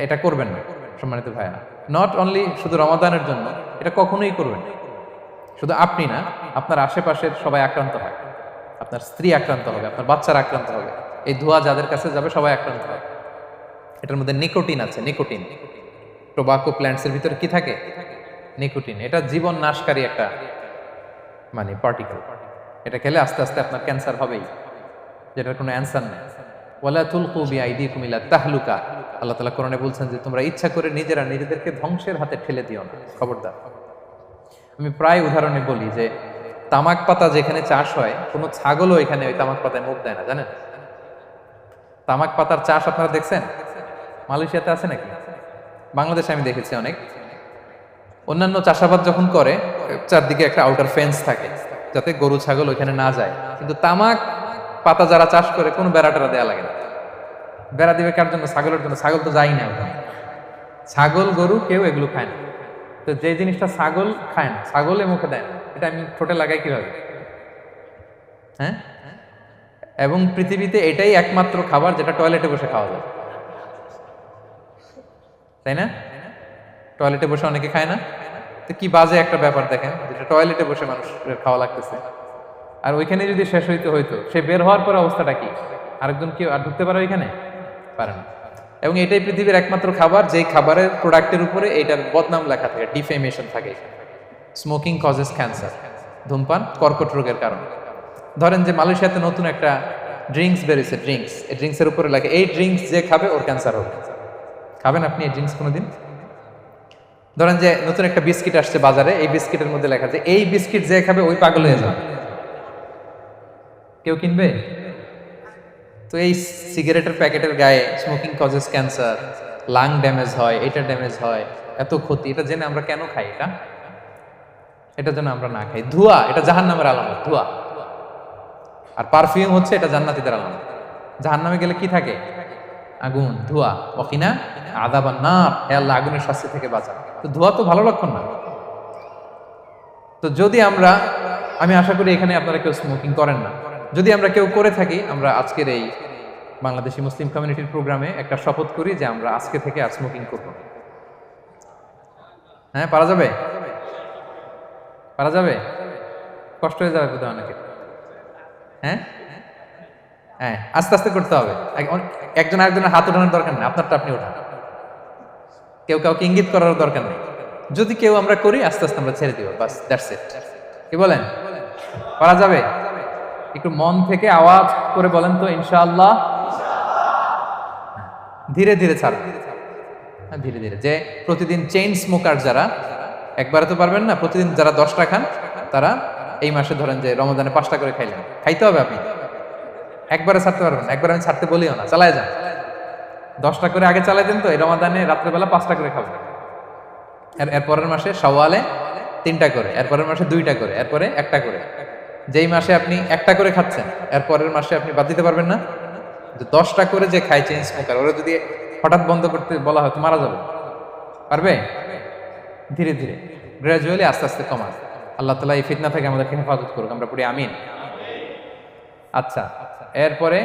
এটা করবেন না সম্মানিত ভাইয়া। নট অনলি শুধু রমাদানের জন্য, এটা কখনোই করবেন না। শুধু আপনি না, আপনার আশেপাশের সবাই আক্রান্ত হয়, আপনার স্ত্রী আক্রান্ত হবে, আপনার বাচ্চারা আক্রান্ত হবে, এই ধোঁয়া যাদের কাছে যাবে সবাই আক্রান্ত হবে। এটার মধ্যে নিকোটিন আছে, নিকোটিন। টোবাকো প্ল্যান্টসের ভিতরে কি থাকে? নিকোটিন। এটা জীবন নাশকারী একটা মানে পার্টিকেল। এটা খেলে আস্তে আস্তে আপনার ক্যান্সার হবেই, যেটার কোনো অ্যান্সার নেই। ওয়ালা তুলকু বিআইদিকুম ইলা তাহলুকা, আল্লাহ তাআলা কোরআনে বলছেন যে তোমরা ইচ্ছা করে নিজেরা নিজেদেরকে ধ্বংসের হাতে ঠেলে দিও না, খবরদার। আমি প্রায় উদাহরণে বলি যে তামাক পাতা যেখানে চাষ হয়, কোনো ছাগলও এখানে ওই তামাক পাতায় মুখ দেয় না, জানেন? তামাক পাতার চাষ আপনারা দেখছেন? মালয়েশিয়াতে আছে নাকি? বাংলাদেশে আমি দেখেছি অনেক। অন্যান্য চাষাবাদ যখন করে, চারদিকে একটা আউটার ফেন্স থাকে যাতে গরু ছাগল ওইখানে না যায়, কিন্তু তামাক পাতা যারা চাষ করে কোনো বেড়া টেরা দেওয়া লাগে না। বেড়া দিবে কার জন্য? ছাগলের জন্য। ছাগল তো যাই না ওখানে, ছাগল গরু কেউ এগুলো খায় না। তো যে জিনিসটা ছাগল খায় না, ছাগলে মুখে দেয় না, এটা আমি ঠোঁটে লাগাই কিভাবে? হ্যাঁ, এবং পৃথিবীতে এটাই একমাত্র খাবার যেটা টয়লেটে বসে খাওয়া যায়, তাই না? টয়লেটে বসে অনেকে খায় না? তো কি বাজে একটা ব্যাপার দেখেন, যেটা টয়লেটে বসে মানুষের খাওয়া লাগতেছে, আর ওইখানে যদি শেষ হইতো, সে বের হওয়ার পর অবস্থাটা কি? আরেকজন কি আর ঢুকতে পারে ওইখানে? পারে না। এবং এটাই পৃথিবীর একমাত্র খাবার যেই খাবারের প্রোডাক্টের উপরে এইটার বদনাম লেখা থাকে, ডিফেমেশন থাকে। স্মোকিং কজেস ক্যান্সার, ধূমপান কর্কট রোগের কারণ। ধরেন যে মালয়েশিয়াতে নতুন একটা ড্রিঙ্কস বেরিয়েছে, ড্রিঙ্কস, এই ড্রিঙ্কসের উপরে লাগে এই ড্রিঙ্কস যে খাবে ওর ক্যান্সার হবে। খাবেন আপনি এই ড্রিঙ্কস কোনোদিন? ধরেন যে নতুন একটা বিস্কিট আসছে বাজারে, এই বিস্কিটের মধ্যে লেখা আছে এই বিস্কিট যে খাবে ওই পাগল হয়ে যাবে। কেউ কিনবে? তো এই সিগারেটের প্যাকেটের গায়ে smoking causes cancer, lung damage হয়, এটা ড্যামেজ হয়, এত ক্ষতি, এটা জেনে আমরা কেন খাই? এটা যেন আমরা না খাই। ধোঁয়া, এটা জাহান্নামের আলামত, ধোঁয়া। আর পারফিউম হচ্ছে এটা জান্নাতীদের আলামত। জাহান্নামে গেলে কি থাকে? আগুন, ধোঁয়া। ওকিনা আযাবান নার, হে আল্লাহ আগুনের শাস্তি থেকে বাঁচান। তো ধোঁয়া তো ভালো লক্ষণ না। তো যদি আমি আশা করি এখানে আপনারা কেউ স্মোকিং করেন না। যদি আমরা কেউ করে থাকি, আমরা আজকের এই বাংলাদেশি মুসলিম কমিউনিটির প্রোগ্রামে একটা শপথ করি যে আমরা আজকে থেকে আর স্মোকিং করব না। হ্যাঁ, পারা যাবে? পারা যাবে? কষ্ট হয়ে যাবে বোধহয় অনেকে। হ্যাঁ হ্যাঁ, আস্তে আস্তে করতে হবে। একজন আরেকজনের হাত ওঠানোর দরকার নেই, আপনারটা আপনি ওঠান। কেউ কাউকে ইঙ্গিত করার দরকার নেই। যদি কেউ আমরা করি, আস্তে আস্তে আমরা ছেড়ে দিব, বাস, দ্যাটস ইট। কি বলেন? পারা যাবে? একটু মন থেকে আওয়াজ করে বলেন তো, ইনশাআল্লাহ। ধীরে ধীরে ছাড়বেন, ধীরে ধীরে। যে প্রতিদিন চেইন স্মোকার যারা, একবারে তো পারবেন না, প্রতিদিন যারা 10টা খান, তারা এই মাসে ধরেন যে রমজানে 5টা করে খাইলেন, খাইতে হবে। আপনি একবারে ছাড়তে পারবেন না, একবারে আমি ছাড়তে বলিও না, চালায় যান। 10টা করে আগে চালাই দেন, তো এই রমাদানে রাত্রেবেলা 5টা করে খাবেন। এরপরের মাসে শাওয়ালে 3টা করে, এরপরের মাসে 2টা করে, এরপরে 1টা করে। যেই মাসে আপনি 1টা করে খাচ্ছেন, এরপরের মাসে আপনি বাদ দিতে পারবেন না। 10টা করে যে খায় চেইন স্মোকার, ওরা যদি হঠাৎ বন্ধ করতে বলা হয় তো মারা যাবে। পারবে? ধীরে ধীরে, গ্রাজুয়ালি, আস্তে আস্তে কমান। আল্লাহ তাআলা এই ফিতনা থেকে আমাদেরকে হেফাজত করুক, আমরা পড়ি আমিন। আচ্ছা, এরপরে